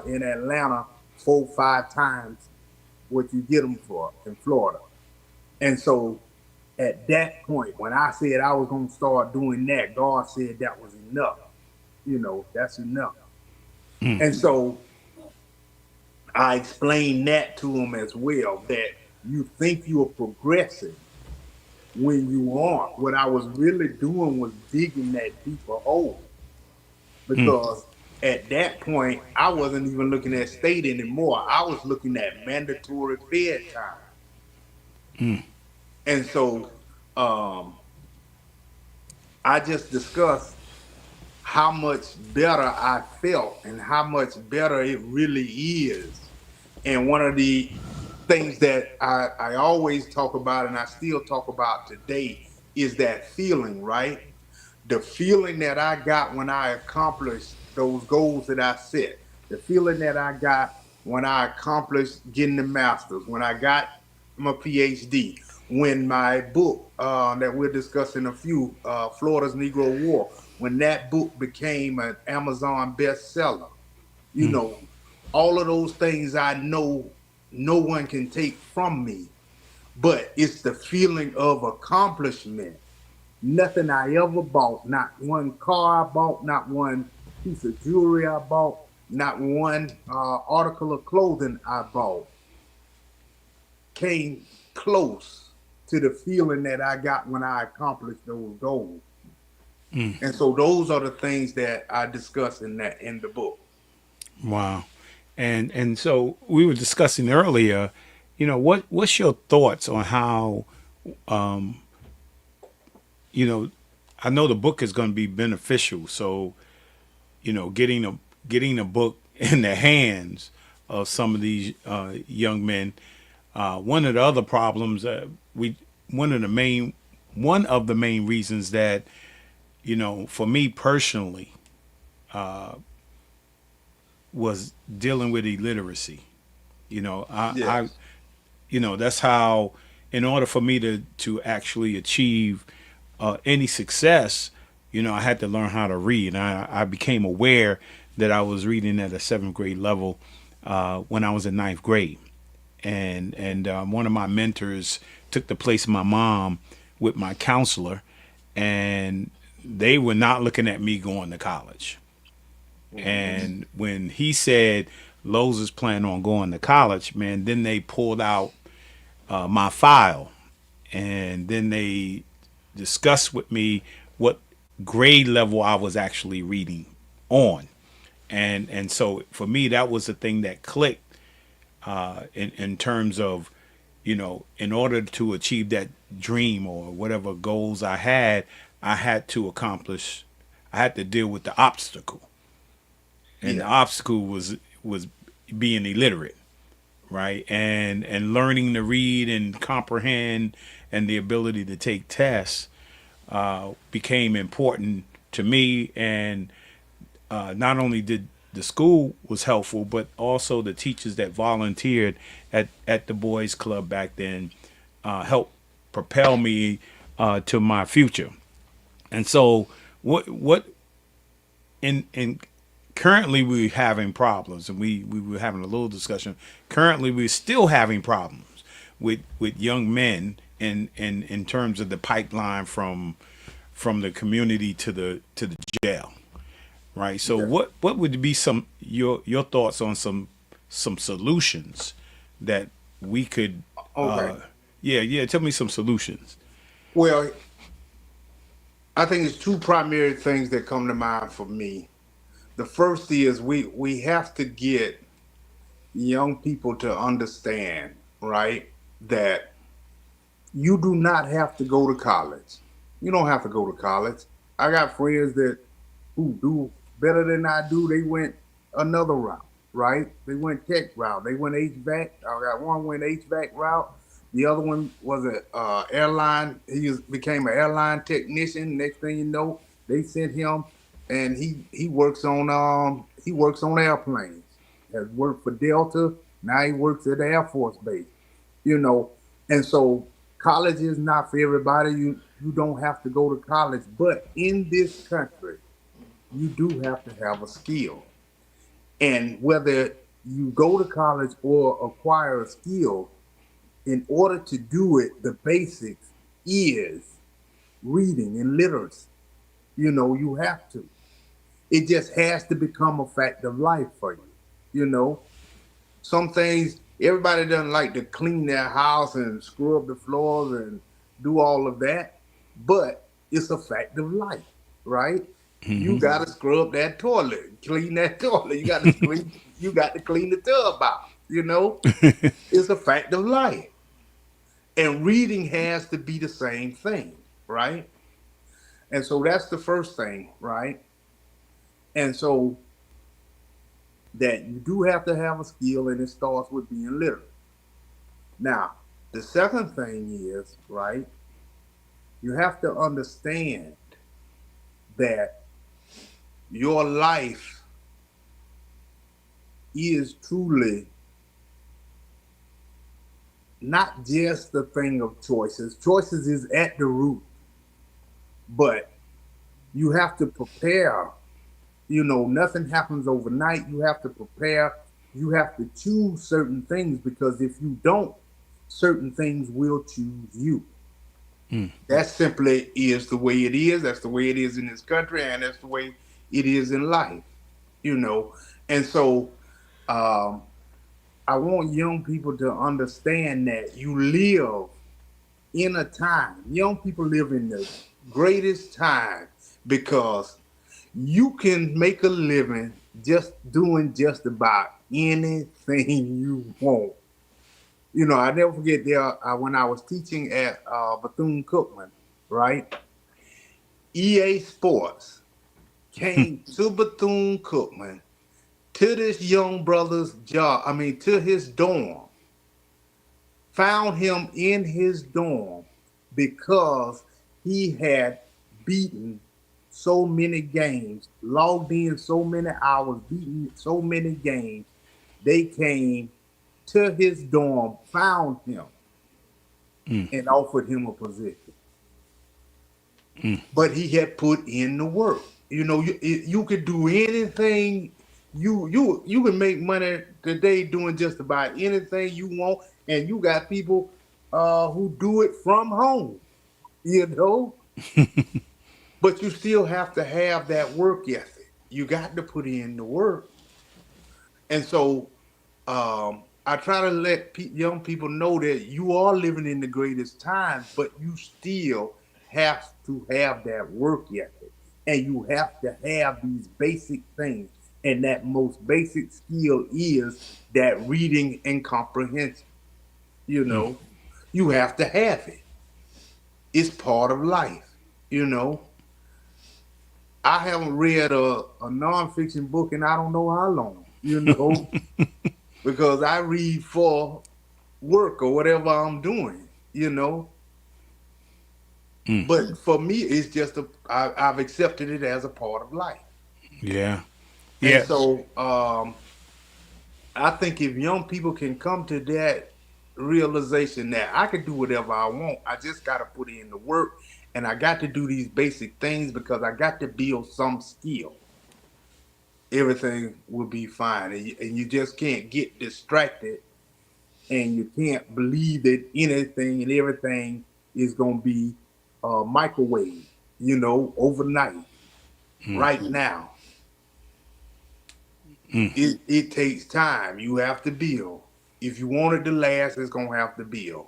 in Atlanta 4, 5 times what you get them for in Florida. And so at that point, when I said I was going to start doing that, God said that was enough. That's enough. And so I explained that to him as well, that you think you're progressing when you aren't. What I was really doing was digging that deeper hole, because at that point, I wasn't even looking at state anymore. I was looking at mandatory fed time. And so I just discussed how much better I felt and how much better it really is. And one of the things that I always talk about, and I still talk about today, is that feeling, right? The feeling that I got when I accomplished those goals that I set, the feeling that I got when I accomplished getting the master's, when I got my Ph.D., when my book that we're discussing Florida's Negro War, when that book became an Amazon bestseller, all of those things I know no one can take from me, but it's the feeling of accomplishment. Nothing I ever bought, not one car I bought, not one piece of jewelry I bought, not one article of clothing I bought came close to the feeling that I got when I accomplished those goals. And so those are the things that I discuss in the book. Wow. And so we were discussing earlier, what's your thoughts on how, I know the book is going to be beneficial. So, getting a book in the hands of some of these young men. One of the other problems, one of the main reasons that, for me personally, was dealing with illiteracy. Yes. That's how, in order for me to actually achieve any success, I had to learn how to read. And I became aware that I was reading at a 7th grade level when I was in 9th grade. and one of my mentors took the place of my mom with my counselor, and they were not looking at me going to college. And when he said Lowe's is planning on going to college, man, then they pulled out my file, and then they discussed with me what grade level I was actually reading on. And so for me, that was the thing that clicked in terms of, in order to achieve that dream or whatever goals I had to accomplish, I had to deal with the obstacle. And the obstacle was being illiterate, right? And learning to read and comprehend and the ability to take tests became important to me. And not only did the school was helpful, but also the teachers that volunteered at the boys club back then helped propel me to my future. And so what in currently we're having problems, and we were having a little discussion. Currently we're still having problems with young men in terms of the pipeline from the community to the jail. Right. So what would be some your thoughts on some solutions that we could tell me some solutions. Well, I think it's two primary things that come to mind for me. The first is we have to get young people to understand, right, that you do not have to go to college. You don't have to go to college. I got friends that who do better than I do. They went another route, right? They went tech route. They went HVAC. I got one went HVAC route. The other one was a airline. Became an airline technician. Next thing you know, they sent him, and he works on airplanes. Has worked for Delta. Now he works at the Air Force Base. You know, and so college is not for everybody. You don't have to go to college, but in this country, you do have to have a skill. And whether you go to college or acquire a skill, in order to do it, the basics is reading and literacy. You have to. It just has to become a fact of life for you. Some things, everybody doesn't like to clean their house and scrub the floors and do all of that, but it's a fact of life, right? You got to scrub that toilet, clean that toilet. You got to clean the tub out. It's a fact of life. And reading has to be the same thing, right? And so that's the first thing, right? And so that you do have to have a skill, and it starts with being literate. Now, the second thing is, right, you have to understand that your life is truly not just the thing of choices. Choices is at the root, but you have to prepare. Nothing happens overnight. You have to prepare. You have to choose certain things, because if you don't, certain things will choose you. That simply is the way it is. That's the way it is in this country, and that's the way it is in life. And so I want young people to understand that you live in a time. Young people live in the greatest time, because you can make a living just doing just about anything you want. I never forget when I was teaching at Bethune-Cookman, right? EA Sports came to Bethune-Cookman to this young brother's to his dorm, found him in his dorm because he had beaten so many games, logged in so many hours, beaten so many games. They came to his dorm, found him, and offered him a position. But he had put in the work. You could do anything you can make money today doing just about anything you want, and you got people who do it from home, you know. But you still have to have that work ethic. You got to put in the work, and so I try to let young people know that you are living in the greatest times, but you still have to have that work ethic, and you have to have these basic things. And that most basic skill is that reading and comprehension. You know, you have to have it. It's part of life. You know, I haven't read a nonfiction book in I don't know how long. You know, because I read for work or whatever I'm doing, you know. But for me, it's just I've accepted it as a part of life. Yeah. And Yeah. so I think if young people can come to that realization that I can do whatever I want, I just got to put in the work, and I got to do these basic things because I got to build some skill. Everything will be fine. And you just can't get distracted, and you can't believe that anything and everything is going to be microwave, you know, overnight. Right now, it takes time. You have to build. If you want it to last, it's going to have to build,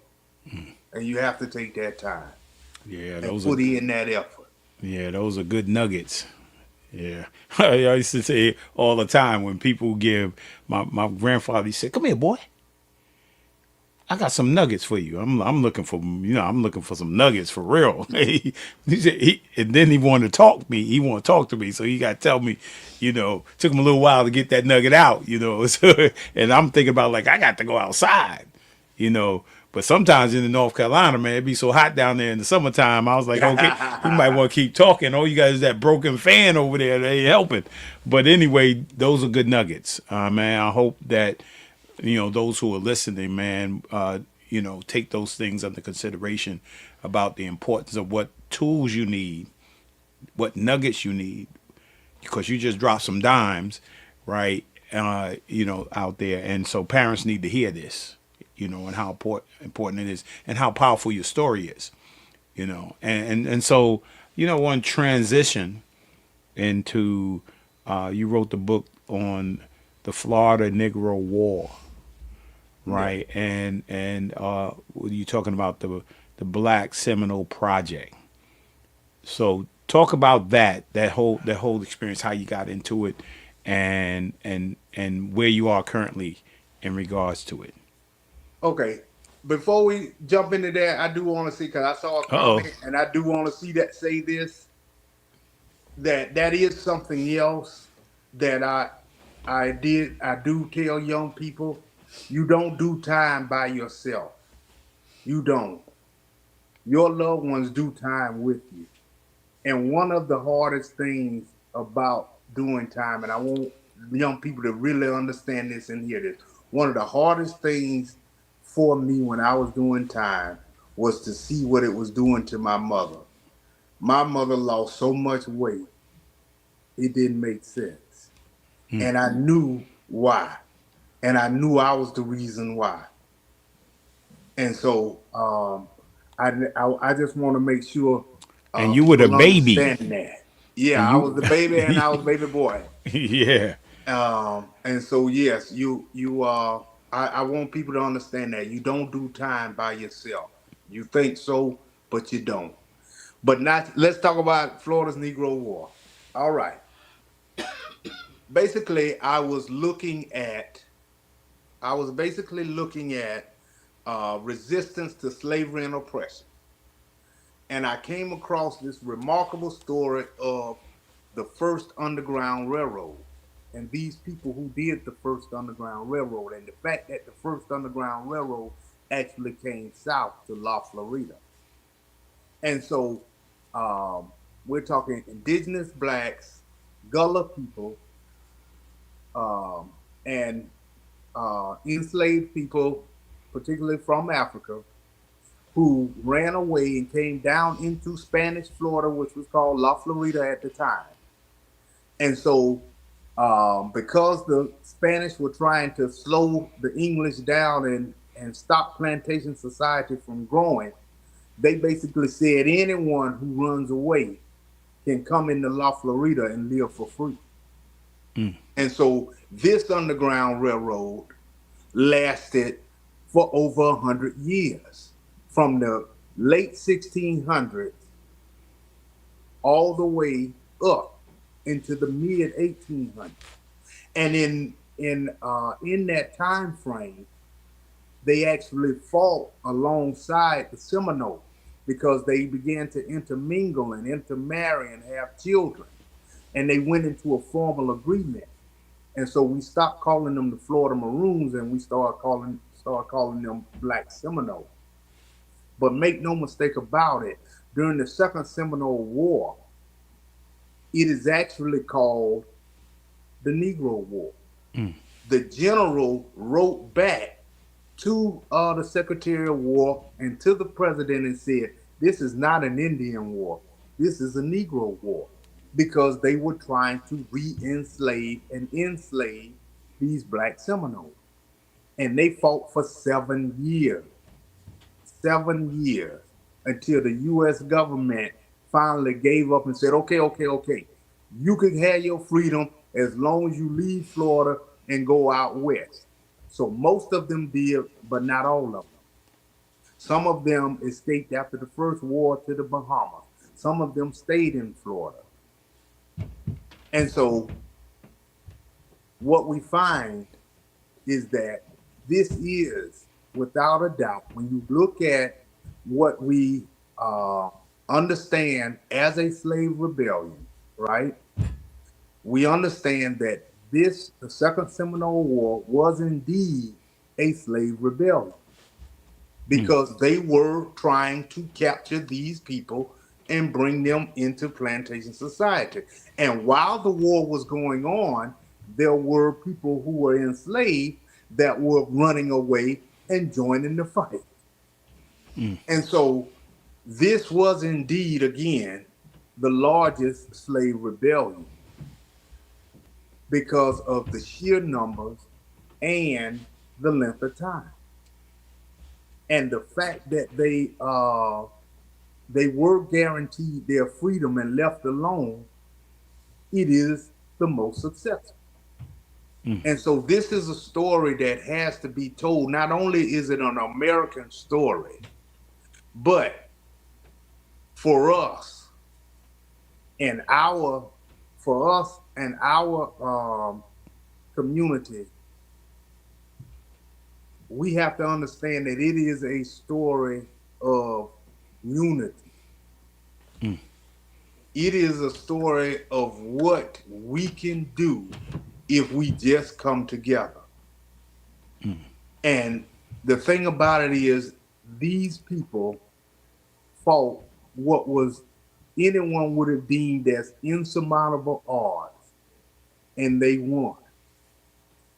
and you have to take that time Yeah. and Those are. put in that effort. Yeah. Those are good nuggets. Yeah. I used to say all the time when people give my grandfather, he said, "Come here, boy. I got some nuggets for you. I'm looking for I'm looking for some nuggets for real." And then he wanted to talk to me. He wanted to talk to me, so he got to tell me. Took him a little while to get that nugget out. So, and I'm thinking about like I got to go outside. You know, but sometimes in the North Carolina, man, it be so hot down there in the summertime. I was like, okay, he might want to keep talking. All you guys is that broken fan over there. They ain't helping. But anyway, those are good nuggets, man. I hope that those who are listening, man, take those things under consideration about the importance of what tools you need, what nuggets you need, because you just dropped some dimes, right? Out there, and so parents need to hear this, and how important it is, and how powerful your story is, and so one transition into, you wrote the book on the Florida Negro War, Yeah. right? And you're talking about the Black Seminole Project. So talk about that whole experience, how you got into it, and where you are currently in regards to it. Okay. Before we jump into that, I do want to see because I saw a Uh oh. comment, and I do want to see that say this that is something else that I do tell young people, you don't do time by yourself. You don't. Your loved ones do time with you. And one of the hardest things about doing time, and I want young people to really understand this and hear this. One of the hardest things for me when I was doing time was to see what it was doing to my mother. My mother lost so much weight, it didn't make sense. And I knew why. And I knew I was the reason why. And so I just want to make sure And you were the people baby, understand that. Yeah, and I was you, the baby and I was baby boy. yeah, And so yes, I want people to understand that you don't do time by yourself. You think so, but you don't. But not let's talk about Florida's Negro War. All right. Basically, I was basically looking at resistance to slavery and oppression. And I came across this remarkable story of the first Underground Railroad and these people who did the first Underground Railroad, and the fact that the first Underground Railroad actually came south to La Florida. And so we're talking indigenous blacks, Gullah people, and enslaved people, particularly from Africa, who ran away and came down into Spanish Florida, which was called La Florida at the time. And so Because the Spanish were trying to slow the English down and stop plantation society from growing, they basically said anyone who runs away can come into La Florida and live for free. And so this Underground Railroad lasted for over 100 years, from the late 1600s all the way up into the mid 1800s. And in that time frame, they actually fought alongside the Seminoles because they began to intermingle and intermarry and have children. And they went into a formal agreement. And so we stopped calling them the Florida Maroons and we started calling them Black Seminoles. But make no mistake about it, during the Second Seminole War, it is actually called the Negro War. The general wrote back to the Secretary of War and to the president and said, this is not an Indian war. This is a Negro war, because they were trying to re-enslave and enslave these Black Seminoles. And they fought for 7 years. 7 years until the U.S. government finally gave up and said, okay. You can have your freedom as long as you leave Florida and go out west. So most of them did, but not all of them. Some of them escaped after the first war to the Bahamas. Some of them stayed in Florida. And so what we find is that this is, without a doubt, when you look at what we understand as a slave rebellion, right? We understand that the Second Seminole War was indeed a slave rebellion, because they were trying to capture these people and bring them into plantation society. And while the war was going on, there were people who were enslaved that were running away and joining the fight. And so this was indeed, again, the largest slave rebellion because of the sheer numbers and the length of time. And the fact that they were guaranteed their freedom and left alone, it is the most successful. And so this is a story that has to be told. Not only is it an American story, but for us and our community, we have to understand that it is a story of unity. It is a story of what we can do if we just come together. And the thing about it is, these people fought what was anyone would have deemed as insurmountable odds, and they won.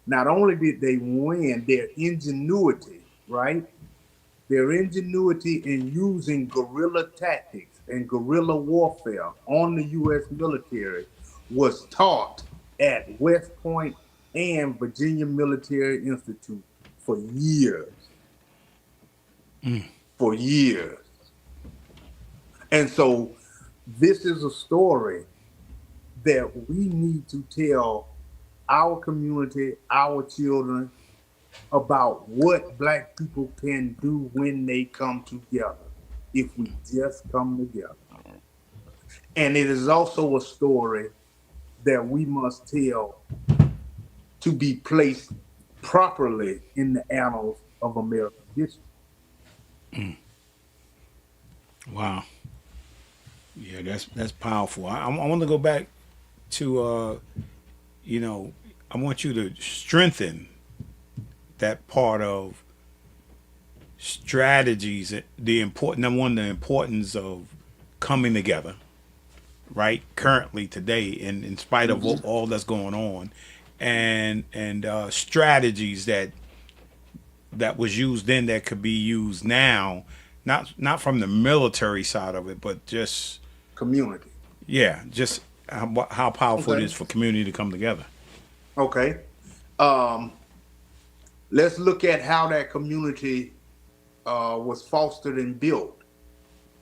Not only did they win, their ingenuity, right? Their ingenuity in using guerrilla tactics and guerrilla warfare on the U.S. military was taught at West Point and Virginia Military Institute for years. For years. And so this is a story that we need to tell our community, our children, about what Black people can do when they come together, if we just come together. And it is also a story that we must tell to be placed properly in the annals of American history. Wow. Yeah, that's powerful. I want to go back to I want you to strengthen that part of strategies, the importance of coming together, right? Currently today, in spite of all that's going on, and strategies that was used then that could be used now, not from the military side of it, but just community. Yeah, just how powerful it is for community to come together. Okay. Um, let's look at how that community was fostered and built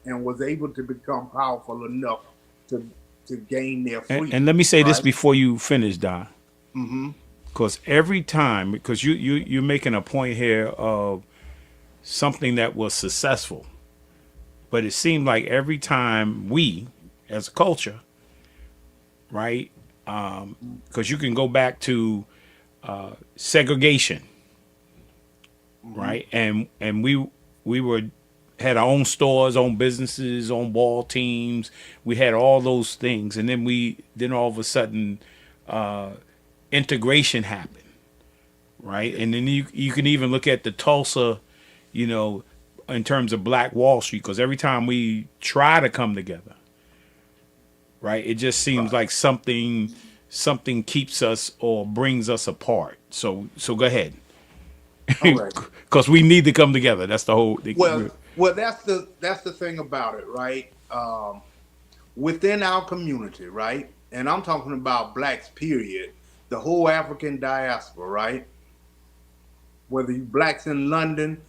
and was able to become powerful enough to to gain their And freedom, let me say this right? before you finish, Don. Mm-hmm. Because every time, because you're making a point here of something that was successful, but it seemed like every time we, as a culture, right? Because you can go back to segregation, Mm-hmm. right? And we were had our own stores, own businesses, own ball teams. We had all those things, and then all of a sudden, integration happened, right? And then you can even look at the Tulsa, you know, in terms of Black Wall Street, because every time we try to come together, right, it just seems Right. like something keeps us or brings us apart. So go ahead, All right. because we need to come together. That's the whole. Well, that's the thing about it, right? Within our community, right? And I'm talking about blacks, period. The whole African diaspora, right? Whether you blacks in London,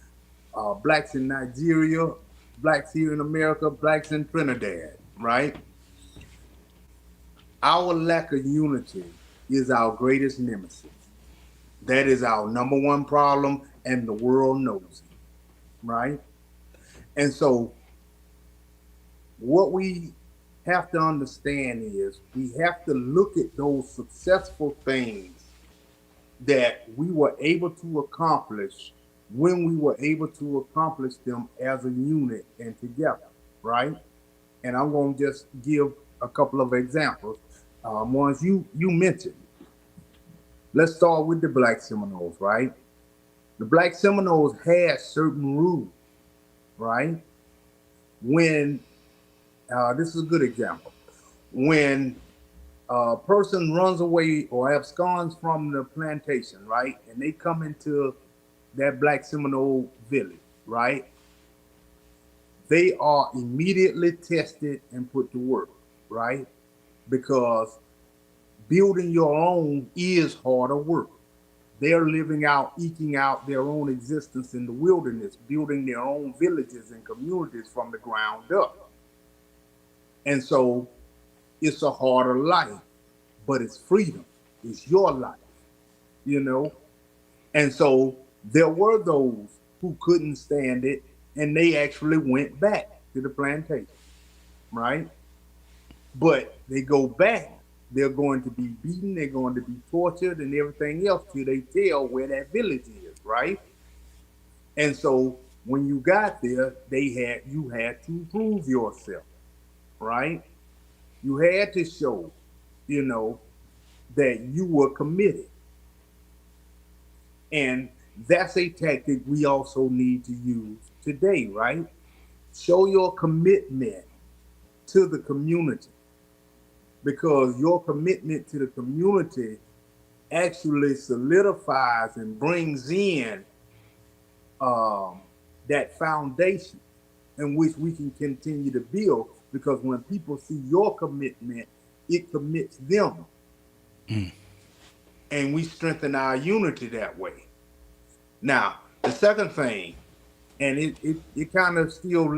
blacks in Nigeria, blacks here in America, blacks in Trinidad, right? Our lack of unity is our greatest nemesis. That is our number one problem, and the world knows it, right? And so, what we have to understand is we have to look at those successful things that we were able to accomplish when we were able to accomplish them as a unit and together, right? And I'm going to just give a couple of examples. Ones you mentioned. Let's start with the Black Seminoles, right? The Black Seminoles had certain rules, right? When this is a good example. When a person runs away or absconds from the plantation, right, and they come into that Black Seminole village, right, they are immediately tested and put to work, right, because building your own is harder work. They're living out, eking out their own existence in the wilderness, building their own villages and communities from the ground up. And so it's a harder life, but it's freedom. It's your life, you know? And so there were those who couldn't stand it and they actually went back to the plantation, right? But they go back, they're going to be beaten, they're going to be tortured and everything else till they tell where that village is, right? And so when you got there, you had to prove yourself, right? You had to show, you know, that you were committed. And that's a tactic we also need to use today, right? Show your commitment to the community because your commitment to the community actually solidifies and brings in um, that foundation in which we can continue to build. Because when people see your commitment, it commits them, and we strengthen our unity that way. Now, the second thing, and it kind of still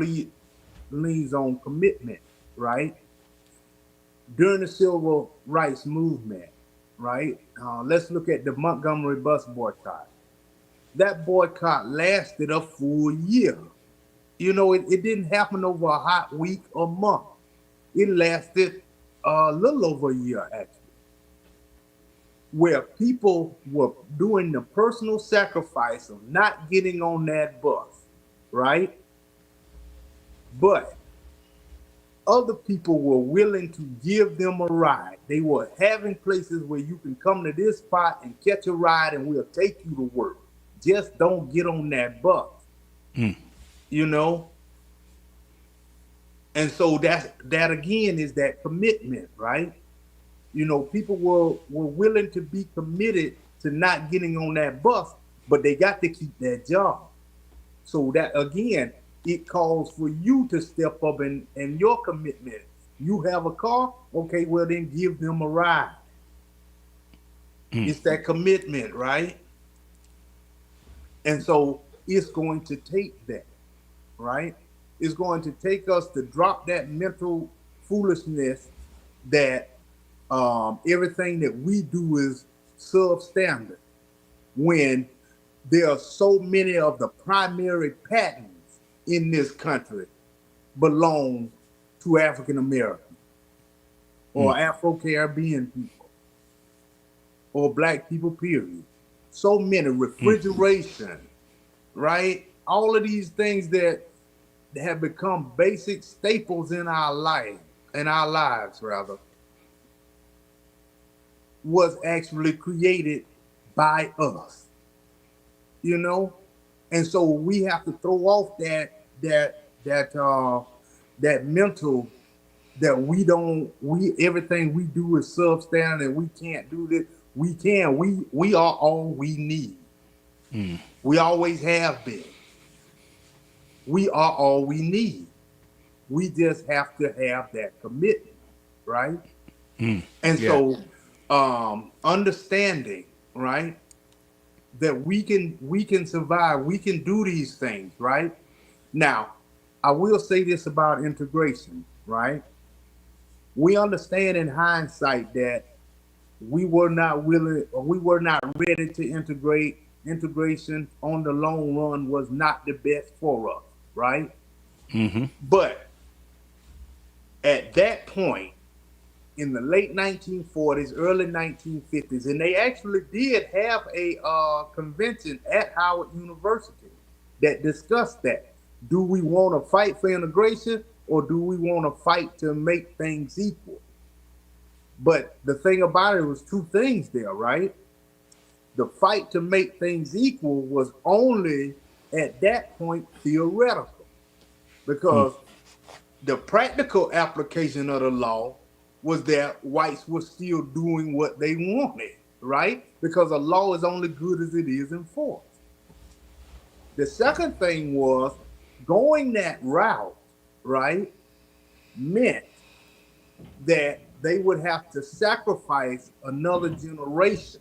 leans on commitment, right? During the civil rights movement, right? Let's look at the Montgomery bus boycott. That boycott lasted a full year. You know, it didn't happen over a hot week or month. It lasted a little over a year, actually, where people were doing the personal sacrifice of not getting on that bus, right? But other people were willing to give them a ride. They were having places where you can come to this spot and catch a ride and we'll take you to work. Just don't get on that bus, you know? And so that again is that commitment, right? You know, people were willing to be committed to not getting on that bus, but they got to keep that job. So that again, it calls for you to step up and your commitment. You have a car, okay, well then give them a ride. It's that commitment, right? And so it's going to take that, right? It's going to take us to drop that mental foolishness that everything that we do is substandard when there are so many of the primary patterns in this country belong to African Americans or Afro Caribbean people or black people, period. So many refrigeration, right? All of these things that have become basic staples in our lives rather, was actually created by us, you know? And so we have to throw off that mental that we everything we do is substandard and we can't do this. We are all we need. We always have been. We are all we need. We just have to have that commitment, right? And Yeah. so understanding, right, that we can survive, we can do these things, right? Now, I will say this about integration, right? We understand in hindsight that we were not willing or we were not ready to integrate. Integration on the long run was not the best for us, right? But at that point in the late 1940s, early 1950s, and they actually did have a convention at Howard University that discussed that. Do we want to fight for integration or do we want to fight to make things equal? But the thing about it was two things there, right? The fight to make things equal was only at that point theoretical because the practical application of the law was that whites were still doing what they wanted, right? Because a law is only good as it is enforced. The second thing was going that route, right, meant that they would have to sacrifice another generation.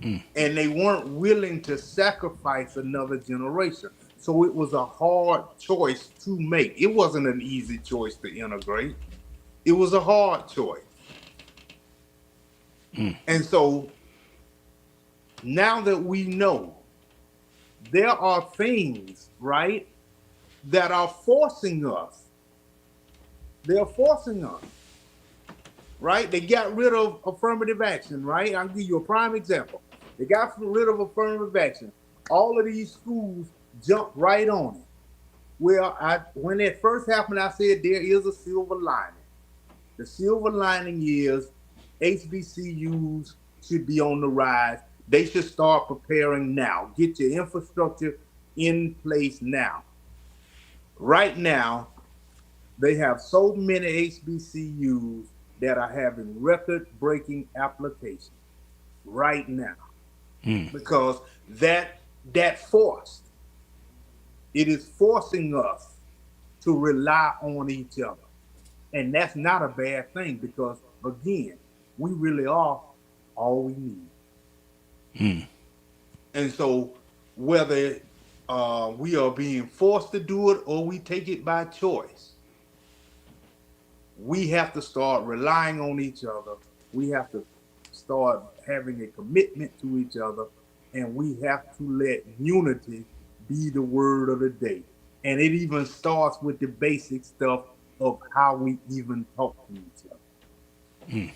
And they weren't willing to sacrifice another generation. So it was a hard choice to make. It wasn't an easy choice to integrate. It was a hard choice. And so now that we know there are things, right, that are forcing us. They're forcing us, right? They got rid of affirmative action, right? I'll give you a prime example. They got rid of affirmative action. All of these schools jumped right on it. Well, when it first happened, I said there is a silver lining. The silver lining is HBCUs should be on the rise. They should start preparing now. Get your infrastructure in place now. Right now, they have so many HBCUs that are having record-breaking applications right now because that forced. It is forcing us to rely on each other. And that's not a bad thing because, again, we really are all we need. And so whether we are being forced to do it or we take it by choice, we have to start relying on each other. We have to start having a commitment to each other. And we have to let unity be the word of the day. And it even starts with the basic stuff of how we even talk to each other.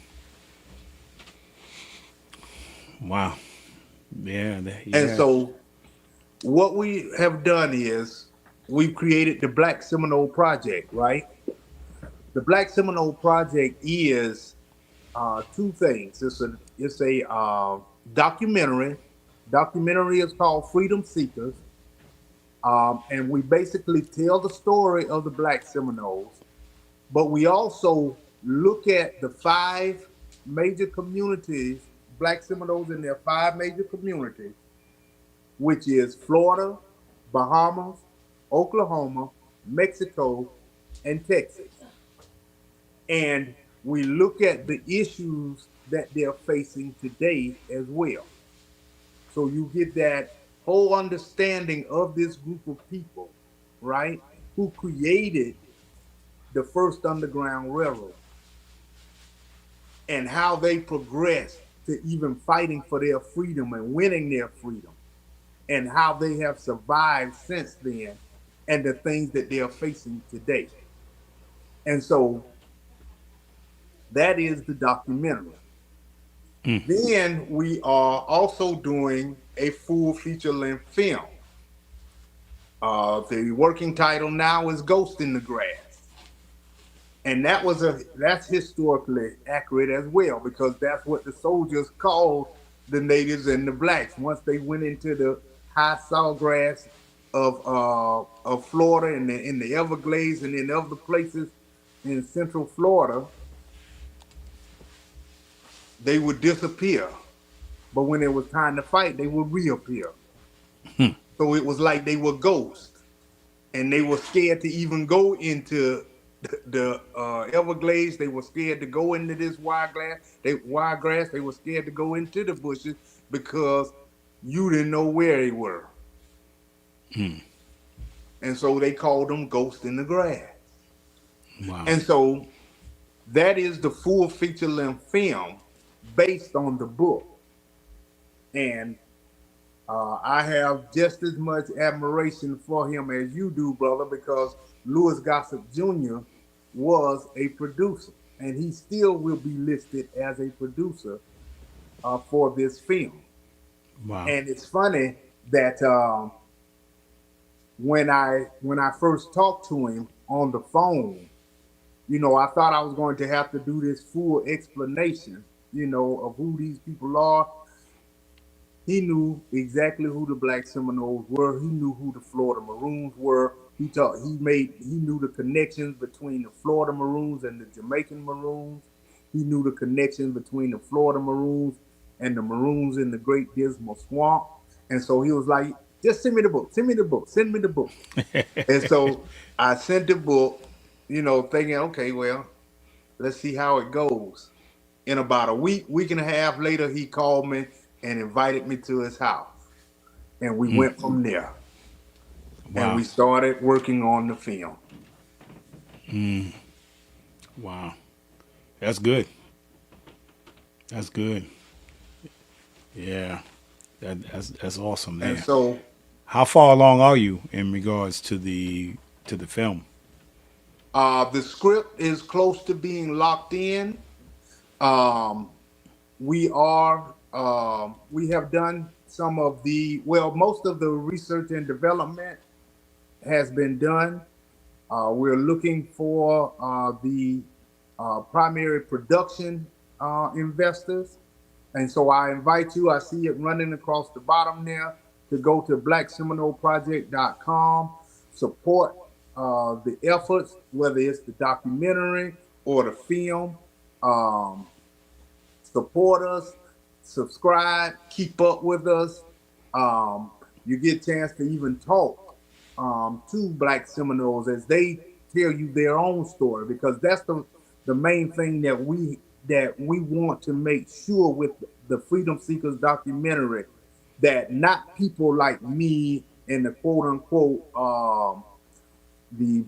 Wow. Yeah. And so what we have done is we've created the Black Seminole Project, right? The Black Seminole Project is two things. It's a documentary. Documentary is called Freedom Seekers. And we basically tell the story of the Black Seminoles, but we also look at the five major communities, Black Seminoles in their five major communities, which is Florida, Bahamas, Oklahoma, Mexico, and Texas. And we look at the issues that they're facing today as well. So you get that whole understanding of this group of people, right, who created the first Underground Railroad and how they progressed to even fighting for their freedom and winning their freedom, and how they have survived since then, and the things that they are facing today. And so that is the documentary. Then we are also doing a full feature length film. The working title now is Ghost in the Grass. And that's historically accurate as well, because that's what the soldiers called the natives and the blacks once they went into the high sawgrass of Florida and in the Everglades and in other places in Central Florida. They would disappear, but when it was time to fight, they would reappear. So it was like they were ghosts, and they were scared to even go into the Everglades. They were scared to go into this wiregrass. They were scared to go into the bushes because you didn't know where they were, and so they called them ghosts in the grass. Wow. And so that is the full feature length film based on the book, and I have just as much admiration for him as you do, brother, because Louis Gossett Jr. was a producer, and he still will be listed as a producer for this film. Wow. And it's funny that when I first talked to him on the phone, I thought I was going to have to do this full explanation, of who these people are. He knew exactly who the Black Seminoles were. He knew who the Florida Maroons were. He knew the connections between the Florida Maroons and the Jamaican Maroons. He knew the connection between the Florida Maroons and the Maroons in the Great Dismal Swamp. And so he was like, just send me the book, send me the book, send me the book. And so I sent the book, thinking, okay, well, let's see how it goes. In about a week and a half later, he called me and invited me to his house. And we went from there. And Wow. we started working on the film. Wow. That's good. That's good. Yeah. That's awesome, man. And so How far along are you in regards to the film? the script is close to being locked in. Um, we have done most of the research and development has been done. We're looking for the primary production investors. And so I invite you, I see it running across the bottom there, to go to blackseminoleproject.com, support the efforts, whether it's the documentary or the film. Support us, subscribe, keep up with us. You get a chance to even talk to Black Seminoles as they tell you their own story, because that's the main thing that we want to make sure with the Freedom Seekers documentary, that not people like me and the quote unquote the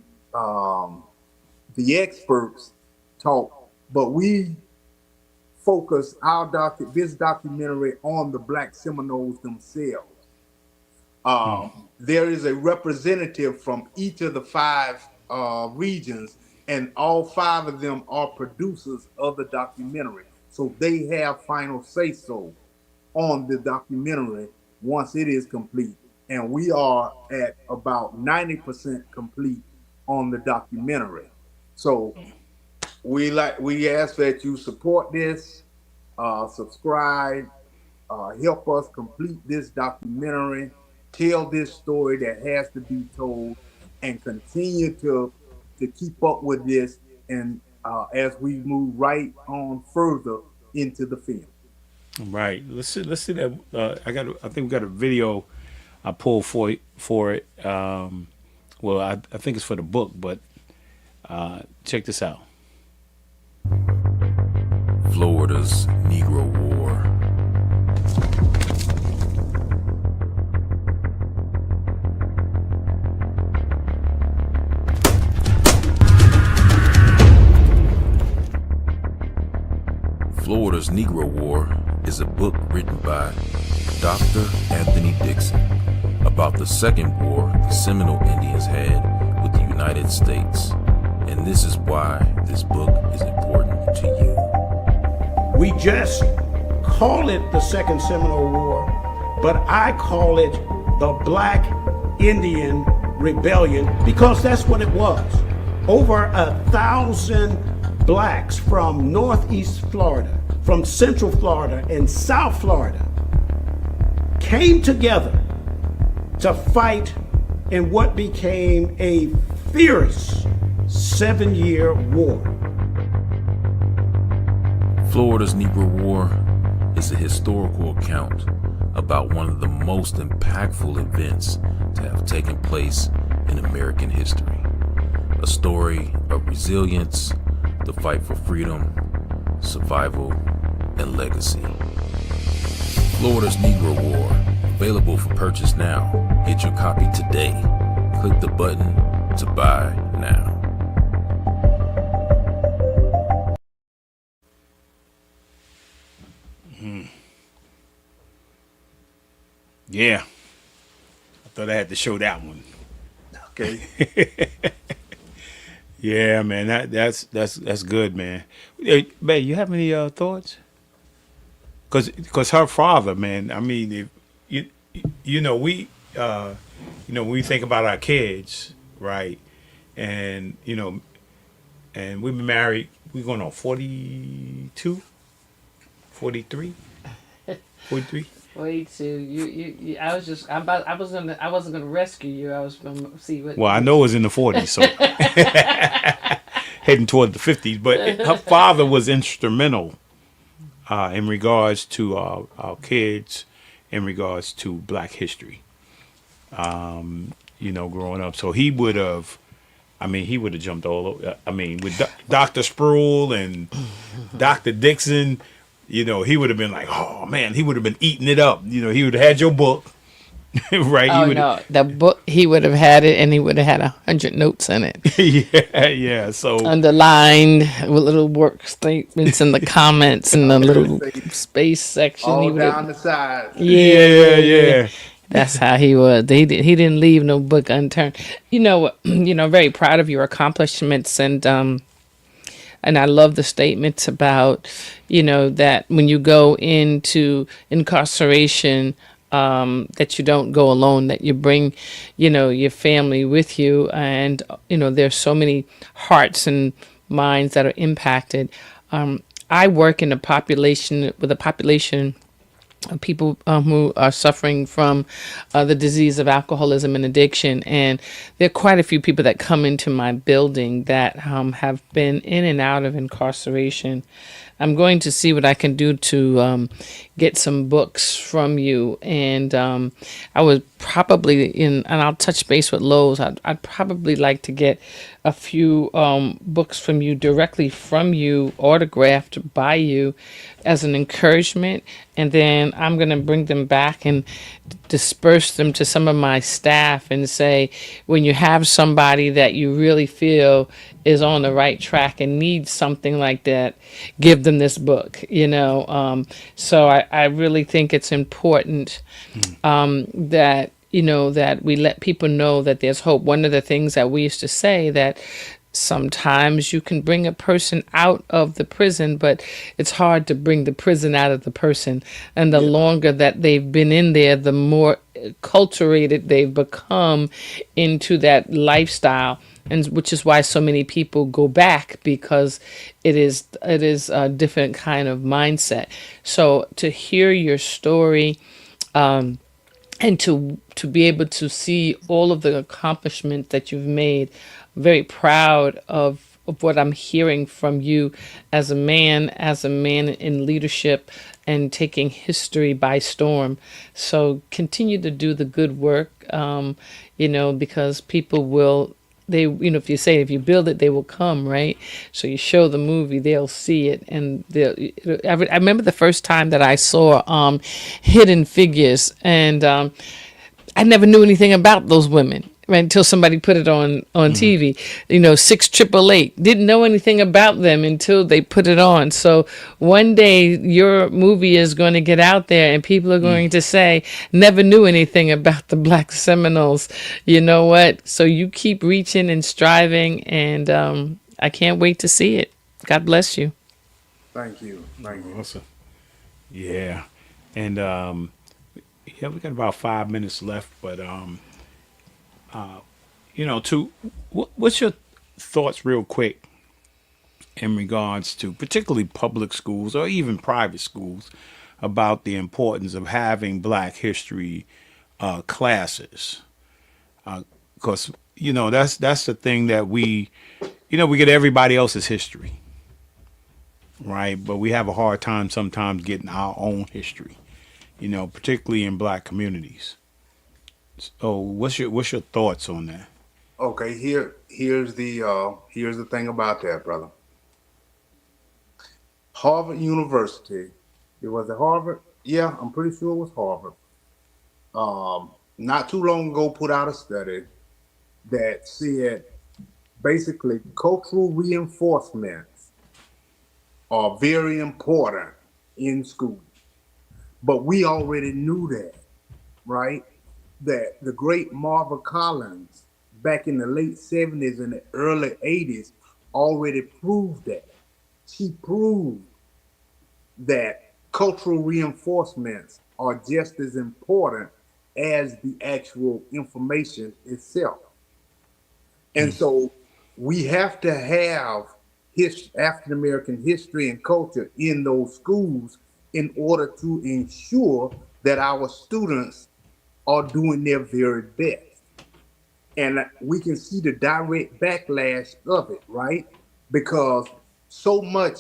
experts talk, but we focus this documentary on the Black Seminoles themselves. There is a representative from each of the five regions, and all five of them are producers of the documentary. So they have final say-so on the documentary once it is complete. And we are at about 90% complete on the documentary. So we ask that you support this, subscribe, help us complete this documentary, tell this story that has to be told, and continue to keep up with this, and as we move right on further into the film. Right. Let's see that. I think we got a video I pulled for it. Well, I think it's for the book, but check this out. Florida's Negro War. Florida's Negro War is a book written by Dr. Anthony Dixon about the second war the Seminole Indians had with the United States. And this is why this book is important to you. We just call it the Second Seminole War, but I call it the Black Indian Rebellion because that's what it was. Over 1,000 blacks from Northeast Florida, from Central Florida and South Florida came together to fight in what became a fierce 7-year war. Florida's Negro War is a historical account about one of the most impactful events to have taken place in American history. A story of resilience, the fight for freedom, survival, and legacy. Florida's Negro War, available for purchase now. Get your copy today. Click the button to buy now. Yeah. I thought I had to show that one. Okay. Yeah, man. That's good, man. Hey, babe, you have any thoughts? Cause her father, man. I mean, if we when we think about our kids, right? And and we've been married. We're going on 42, 43, 43. 42. You I wasn't gonna rescue you. I was gonna see what. Well, I know it was in the 40s, so heading toward the 50s. But her father was instrumental in regards to our kids, in regards to Black history. Growing up, so he would have. I mean, he would have jumped all over. I mean, with Dr. Sproul and Dr. Dixon. He would have been like, oh man, he would have been eating it up. He would have had your book, right? Oh no, the book, he would have had it, and he would have had 100 notes in it. yeah. So underlined with little work statements in the comments and the little space section. All down the side. Yeah. That's how he was. He didn't leave no book unturned. Very proud of your accomplishments and I love the statements about, that when you go into incarceration, that you don't go alone, that you bring, your family with you. And, there's so many hearts and minds that are impacted. I work in with a population of people who are suffering from the disease of alcoholism and addiction. And there are quite a few people that come into my building that have been in and out of incarceration. I'm going to see what I can do to get some books from you. And I would probably, and I'll touch base with Lowe's, I'd probably like to get a few books from you, directly from you, autographed by you as an encouragement. And then I'm going to bring them back and disperse them to some of my staff and say, when you have somebody that you really feel is on the right track and needs something like that, give them this book, So I really think it's important that, that we let people know that there's hope. One of the things that we used to say that sometimes you can bring a person out of the prison, but it's hard to bring the prison out of the person. And the longer that they've been in there, the more acculturated they've become into that lifestyle. And which is why so many people go back, because it is a different kind of mindset. So to hear your story, and to be able to see all of the accomplishments that you've made, I'm very proud of what I'm hearing from you as a man in leadership and taking history by storm. So continue to do the good work, because people will they, if you say, if you build it, they will come, right? So you show the movie, they'll see it, and I remember the first time that I saw Hidden Figures, and I never knew anything about those women, right, until somebody put it on TV. 6888, didn't know anything about them until they put it on. So one day your movie is going to get out there and people are going to say, never knew anything about the Black Seminoles. You know what? So you keep reaching and striving, and I can't wait to see it. God bless you. Thank you. Thank you. Awesome. Yeah. And yeah, we got about 5 minutes left, but what's your thoughts real quick in regards to particularly public schools or even private schools about the importance of having Black history classes? Because that's the thing that we get everybody else's history, right? But we have a hard time sometimes getting our own history, particularly in Black communities. So what's your thoughts on that? Okay, here's the thing about that, brother. Harvard University. It was at Harvard. Yeah, I'm pretty sure it was Harvard. Not too long ago, put out a study that said basically cultural reinforcements are very important in school. But we already knew that, right? That the great Marva Collins back in the late 70s and the early 80s already proved that. She proved that cultural reinforcements are just as important as the actual information itself. And so we have to have African American history and culture in those schools in order to ensure that our students are doing their very best. And we can see the direct backlash of it, right? Because so much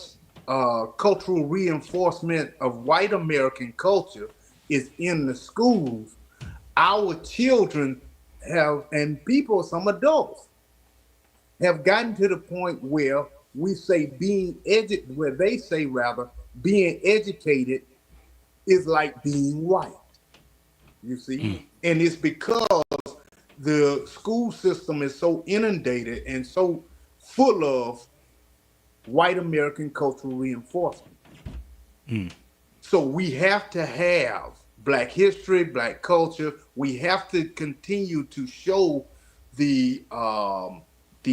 cultural reinforcement of white American culture is in the schools. Our children have, and people, some adults, have gotten to the point where we say where they say rather, being educated is like being white, you see? And it's because the school system is so inundated and so full of white American cultural reinforcement. So we have to have Black history, Black culture. We have to continue to show the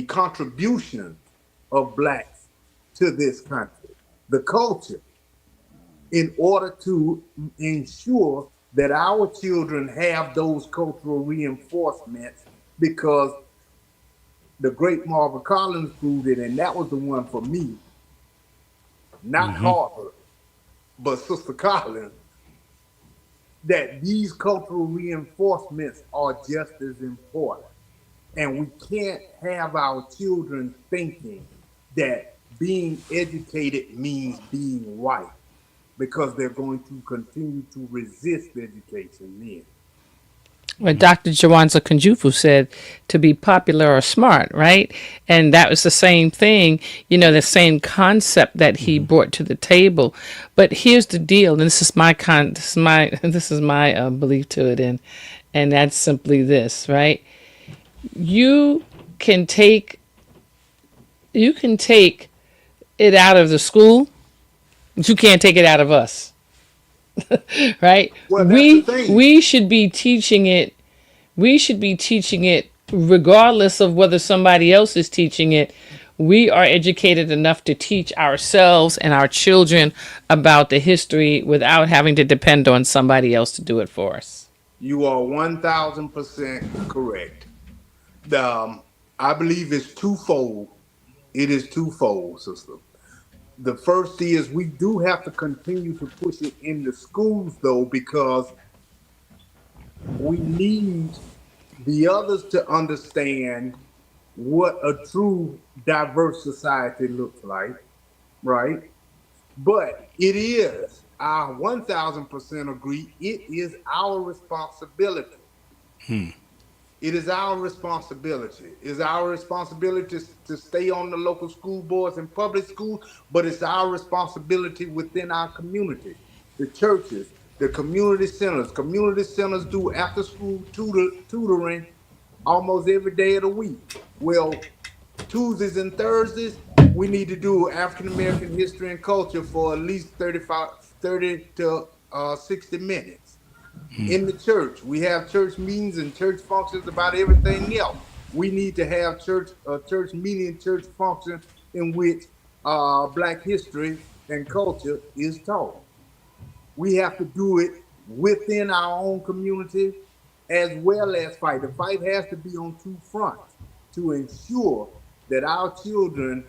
contribution of Blacks to this country, the culture, in order to ensure that our children have those cultural reinforcements, because the great Marva Collins proved it, and that was the one for me, not Harvard, but Sister Collins, that these cultural reinforcements are just as important. And we can't have our children thinking that being educated means being white, because they're going to continue to resist education then. Well, Dr. Jawanza Kunjufu said to be popular or smart, right? And that was the same thing, the same concept that he brought to the table. But here's the deal, and this is my belief to it, and that's simply this, right? You can take it out of the school, but you can't take it out of us. Right? Well, that's the thing. We should be teaching it. We should be teaching it regardless of whether somebody else is teaching it. We are educated enough to teach ourselves and our children about the history without having to depend on somebody else to do it for us. You are 1,000% correct. I believe it's twofold. It is twofold, sister. The first is we do have to continue to push it in the schools, though, because we need the others to understand what a true diverse society looks like, right? But it is, I 1,000% agree, it is our responsibility It is our responsibility. It's our responsibility to stay on the local school boards and public schools, but it's our responsibility within our community, the churches, the community centers. Community centers do after school tutoring almost every day of the week. Well, Tuesdays and Thursdays, we need to do African American history and culture for at least 30 to 60 minutes in the church. We have church meetings and church functions about everything else. We need to have church meeting, church function in which Black history and culture is taught. We have to do it within our own community as well as fight. The fight has to be on two fronts to ensure that our children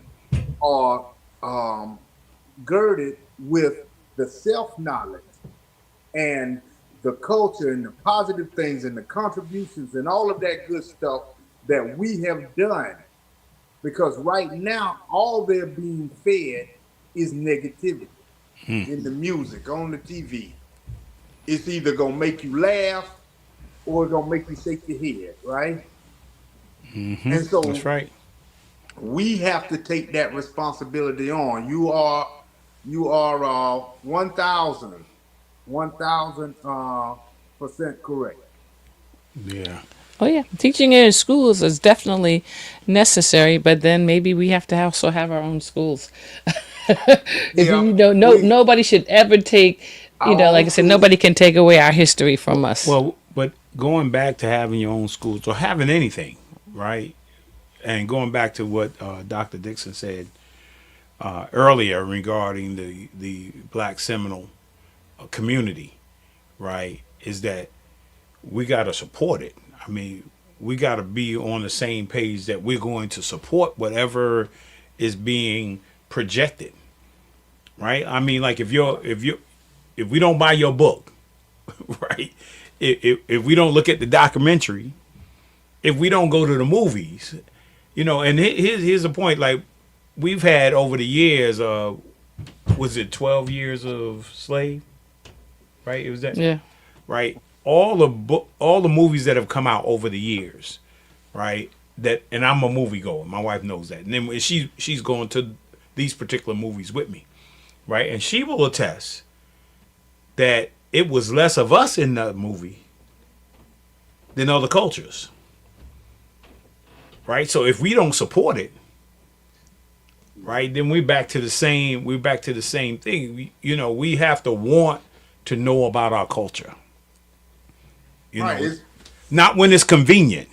are girded with the self knowledge and the culture and the positive things and the contributions and all of that good stuff that we have done. Because right now, all they're being fed is negativity in the music, on the TV. It's either gonna make you laugh or it's gonna make you shake your head, right? And That's so right. we have to take that responsibility on. You are 1,000% correct. Yeah. Oh yeah, teaching it in schools is definitely necessary, but then maybe we have to also have our own schools. If Yeah, you don't know, we nobody should ever take, our like I own said, schools. nobody can take away our history from us. Well, but going back to having your own schools or having anything, right? And going back to what Dr. Dixon said earlier regarding the Black Seminole community, right? Is that we got to support it. I mean, we got to be on the same page that we're going to support whatever is being projected, right? I mean, like if we don't buy your book, right? If we don't look at the documentary, if we don't go to the movies, and here's the point. Like we've had over the years, was it 12 years of slave? Right? It was that. Yeah. Right. All the movies that have come out over the years, right? That, and I'm a movie goer. My wife knows that, and then she's going to these particular movies with me, right? And she will attest that it was less of us in the movie than other cultures, right? So if we don't support it, right, then we're back to the same. We're back to the same thing. We have to want to know about our culture. Right. Not when it's convenient.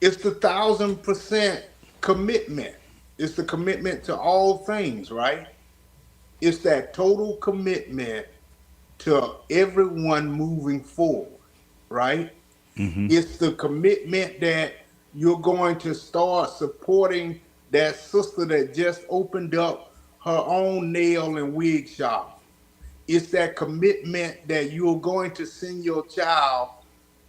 It's the 1,000% commitment. It's the commitment to all things, right? It's that total commitment to everyone moving forward, right? It's the commitment that you're going to start supporting that sister that just opened up her own nail and wig shop. It's that commitment that you're going to send your child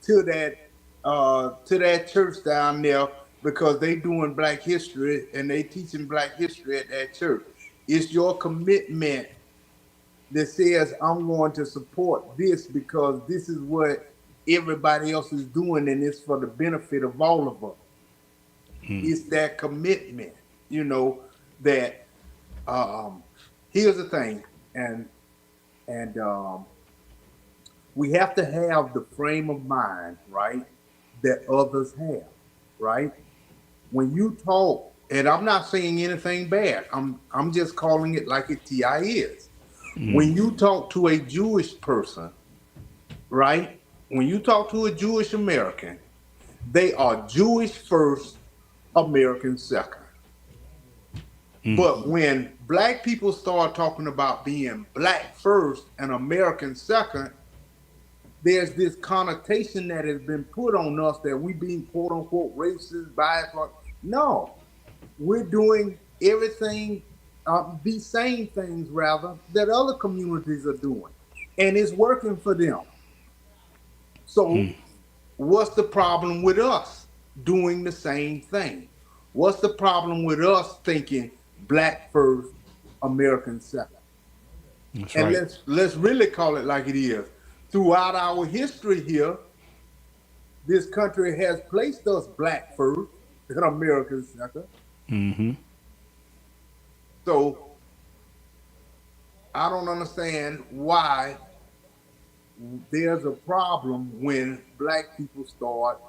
to that church down there because they doing Black history and they teaching Black history at that church. It's your commitment that says I'm going to support this because this is what everybody else is doing and it's for the benefit of all of us. It's that commitment, that um here's the thing, and we have to have the frame of mind, right, that others have, right? When you talk, and I'm not saying anything bad, I'm just calling it like it TI is. When you talk to a Jewish person, right? When you talk to a Jewish American, they are Jewish first, American second. But when Black people start talking about being Black first and American second, there's this connotation that has been put on us that we being quote unquote racist, biased. No, we're doing everything, these same things rather, that other communities are doing. And it's working for them. So what's the problem with us doing the same thing? What's the problem with us thinking Black first, American second? That's And right. let's really call it like it is. Throughout our history here, this country has placed us black first and America second. Mm-hmm. So I don't understand why there's a problem when black people start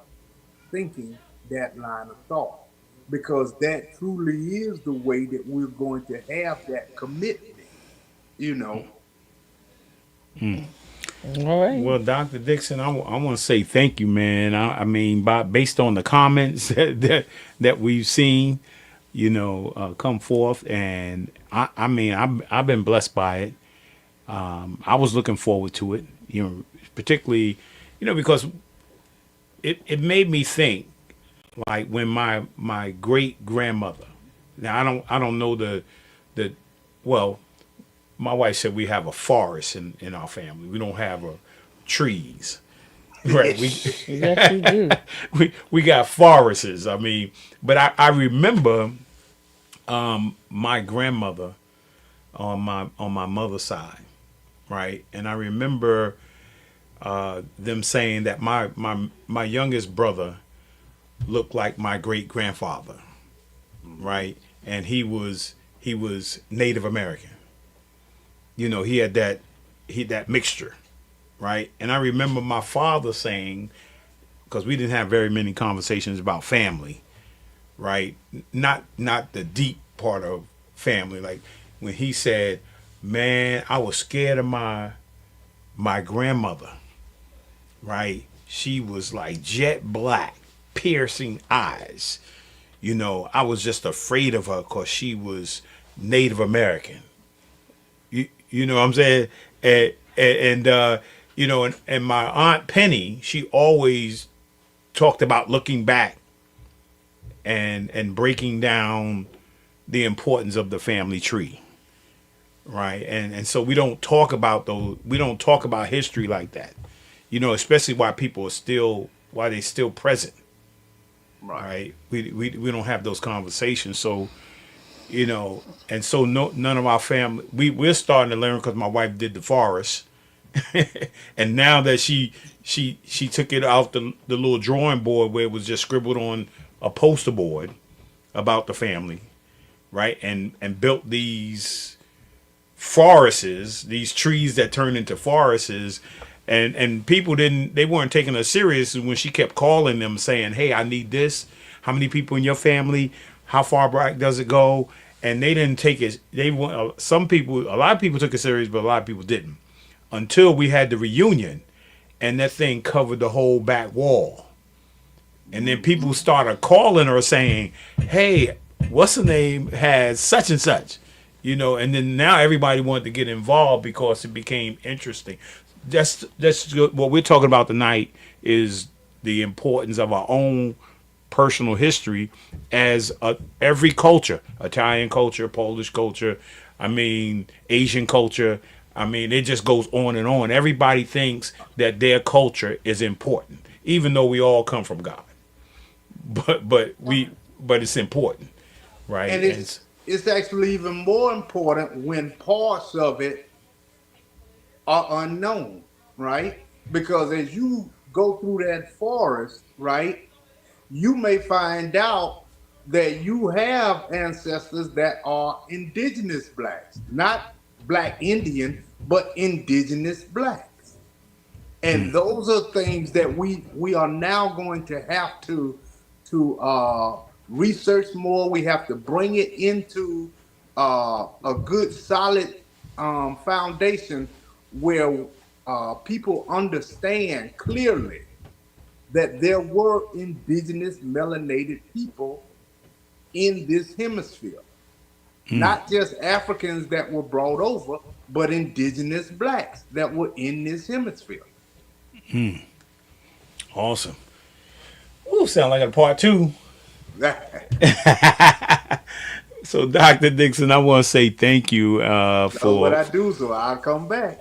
thinking that line of thought. Because that truly is the way that we're going to have that commitment, you know. All right. Well, Dr. Dixon, I want to say thank you, man. I mean, based on the comments that we've seen, come forth, and I mean, I've been blessed by it. I was looking forward to it, particularly, because it made me think, like when my great grandmother. Now I don't know the well, my wife said we have a forest in our family. We don't have trees. Right. Yes, you do. We got forests. I mean, but I remember my grandmother on my mother's side, right? And I remember them saying that my youngest brother looked like my great grandfather, right? And he was Native American. He had that mixture, right? And I remember my father saying, because we didn't have very many conversations about family, right? Not the deep part of family. Like when he said, "Man, I was scared of my grandmother," right? She was like jet black, piercing eyes. I was just afraid of her because she was Native American. You know what I'm saying? And my Aunt Penny, she always talked about looking back and breaking down the importance of the family tree, right? And so we don't talk about history like that, especially why they still present, right? We don't have those conversations, so. And so none of our family, we're starting to learn because my wife did the forest. And now that she took it off the little drawing board where it was just scribbled on a poster board about the family, right? And built these forests, these trees that turned into forests. And people they weren't taking her serious when she kept calling them saying, "Hey, I need this. How many people in your family? How far back does it go?" And they didn't take it. A lot of people took it serious, but a lot of people didn't. Until we had the reunion, and that thing covered the whole back wall. And then people started calling her saying, "Hey, what's the name has such and such," And then now everybody wanted to get involved because it became interesting. That's what we're talking about tonight is the importance of our own personal history as every culture, Italian culture, Polish culture, Asian culture. It just goes on and on. Everybody thinks that their culture is important, even though we all come from God. But it's important, right? And it's actually even more important when parts of it are unknown, right? Because as you go through that forest, right, you may find out that you have ancestors that are indigenous blacks, not black Indian, but indigenous blacks. And those are things that we are now going to have to research more. We have to bring it into a good solid foundation where people understand clearly that there were indigenous melanated people in this hemisphere. Not just Africans that were brought over, but indigenous blacks that were in this hemisphere. Awesome. Ooh, sound like a part 2. So, Dr. Dixon, I want to say thank you for what I do, so I'll come back.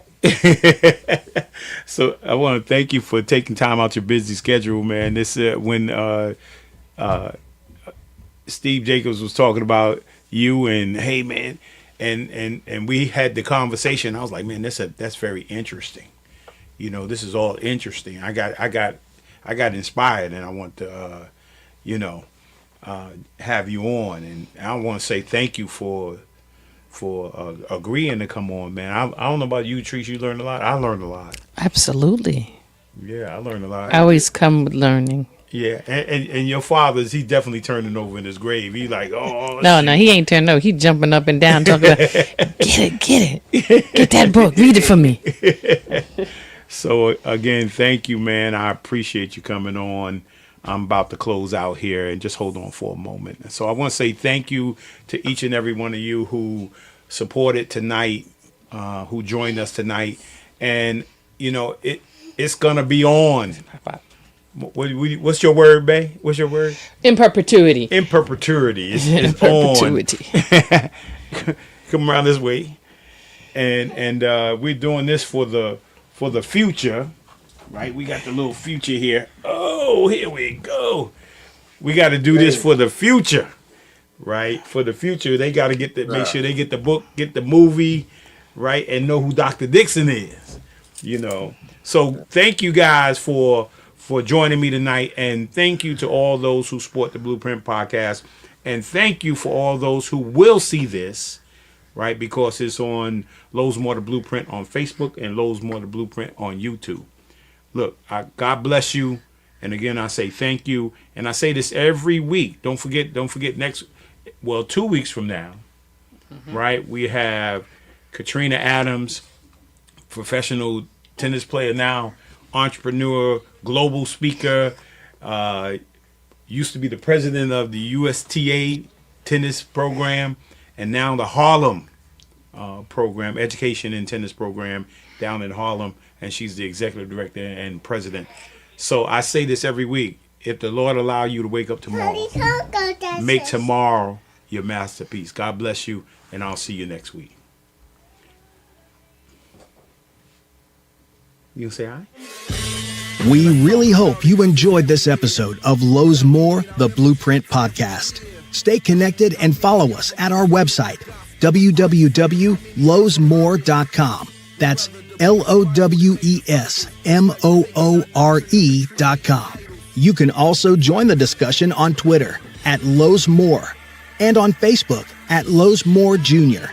So I want to thank you for taking time out your busy schedule, man. This when Steve Jacobs was talking about you and hey, man, and we had the conversation. I was like, man, that's very interesting. This is all interesting. I got I got inspired, and I want to, have you on. And I want to say thank you for agreeing to come on, man. I don't know about you, Trees. You learned a lot. I learned a lot. Absolutely. Yeah, I learned a lot. I always come with learning. Yeah, and your father's, he definitely turning over in his grave. He like, oh, no, he ain't turning over. He jumping up and down talking about, get it. Get that book. Read it for me. So, again, thank you, man. I appreciate you coming on. I'm about to close out here, and just hold on for a moment. So I want to say thank you to each and every one of you who supported tonight, who joined us tonight. And, it's going to be on. What's your word, Bay? What's your word? In perpetuity. In perpetuity. It's in perpetuity. Come around this way, and we're doing this for the future, right? We got the little future here. Oh, here we go. We got to do this for the future, right? For the future, they got to make sure they get the book, get the movie, right, and know who Dr. Dixon is. So thank you guys for joining me tonight, and thank you to all those who support the Blueprint Podcast, and thank you for all those who will see this, right, because it's on Lowe's More the Blueprint on Facebook and Lowe's More the Blueprint on YouTube. Look, God bless you, and again I say thank you, and I say this every week. Don't forget 2 weeks from now, right, we have Katrina Adams, professional tennis player now, entrepreneur, global speaker, used to be the president of the USTA tennis program, and now the Harlem program, education and tennis program down in Harlem, and she's the executive director and president. So I say this every week: if the Lord allow you to wake up tomorrow, make tomorrow your masterpiece. God bless you, and I'll see you next week. You say hi? We really hope you enjoyed this episode of Lowe's More, the Blueprint Podcast. Stay connected and follow us at our website, www.lowesmore.com. That's LOWESMOORE.com. You can also join the discussion on Twitter at Lowe's More and on Facebook at Lowe's More Jr.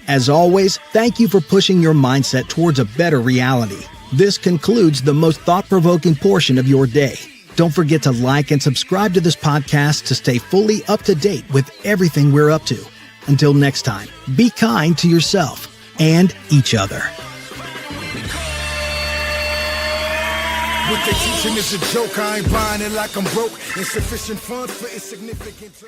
As always, thank you for pushing your mindset towards a better reality. This concludes the most thought-provoking portion of your day. Don't forget to like and subscribe to this podcast to stay fully up to date with everything we're up to. Until next time, be kind to yourself and each other. What they teaching is a joke. I ain't buying it like I'm broke. Insufficient funds for insignificant.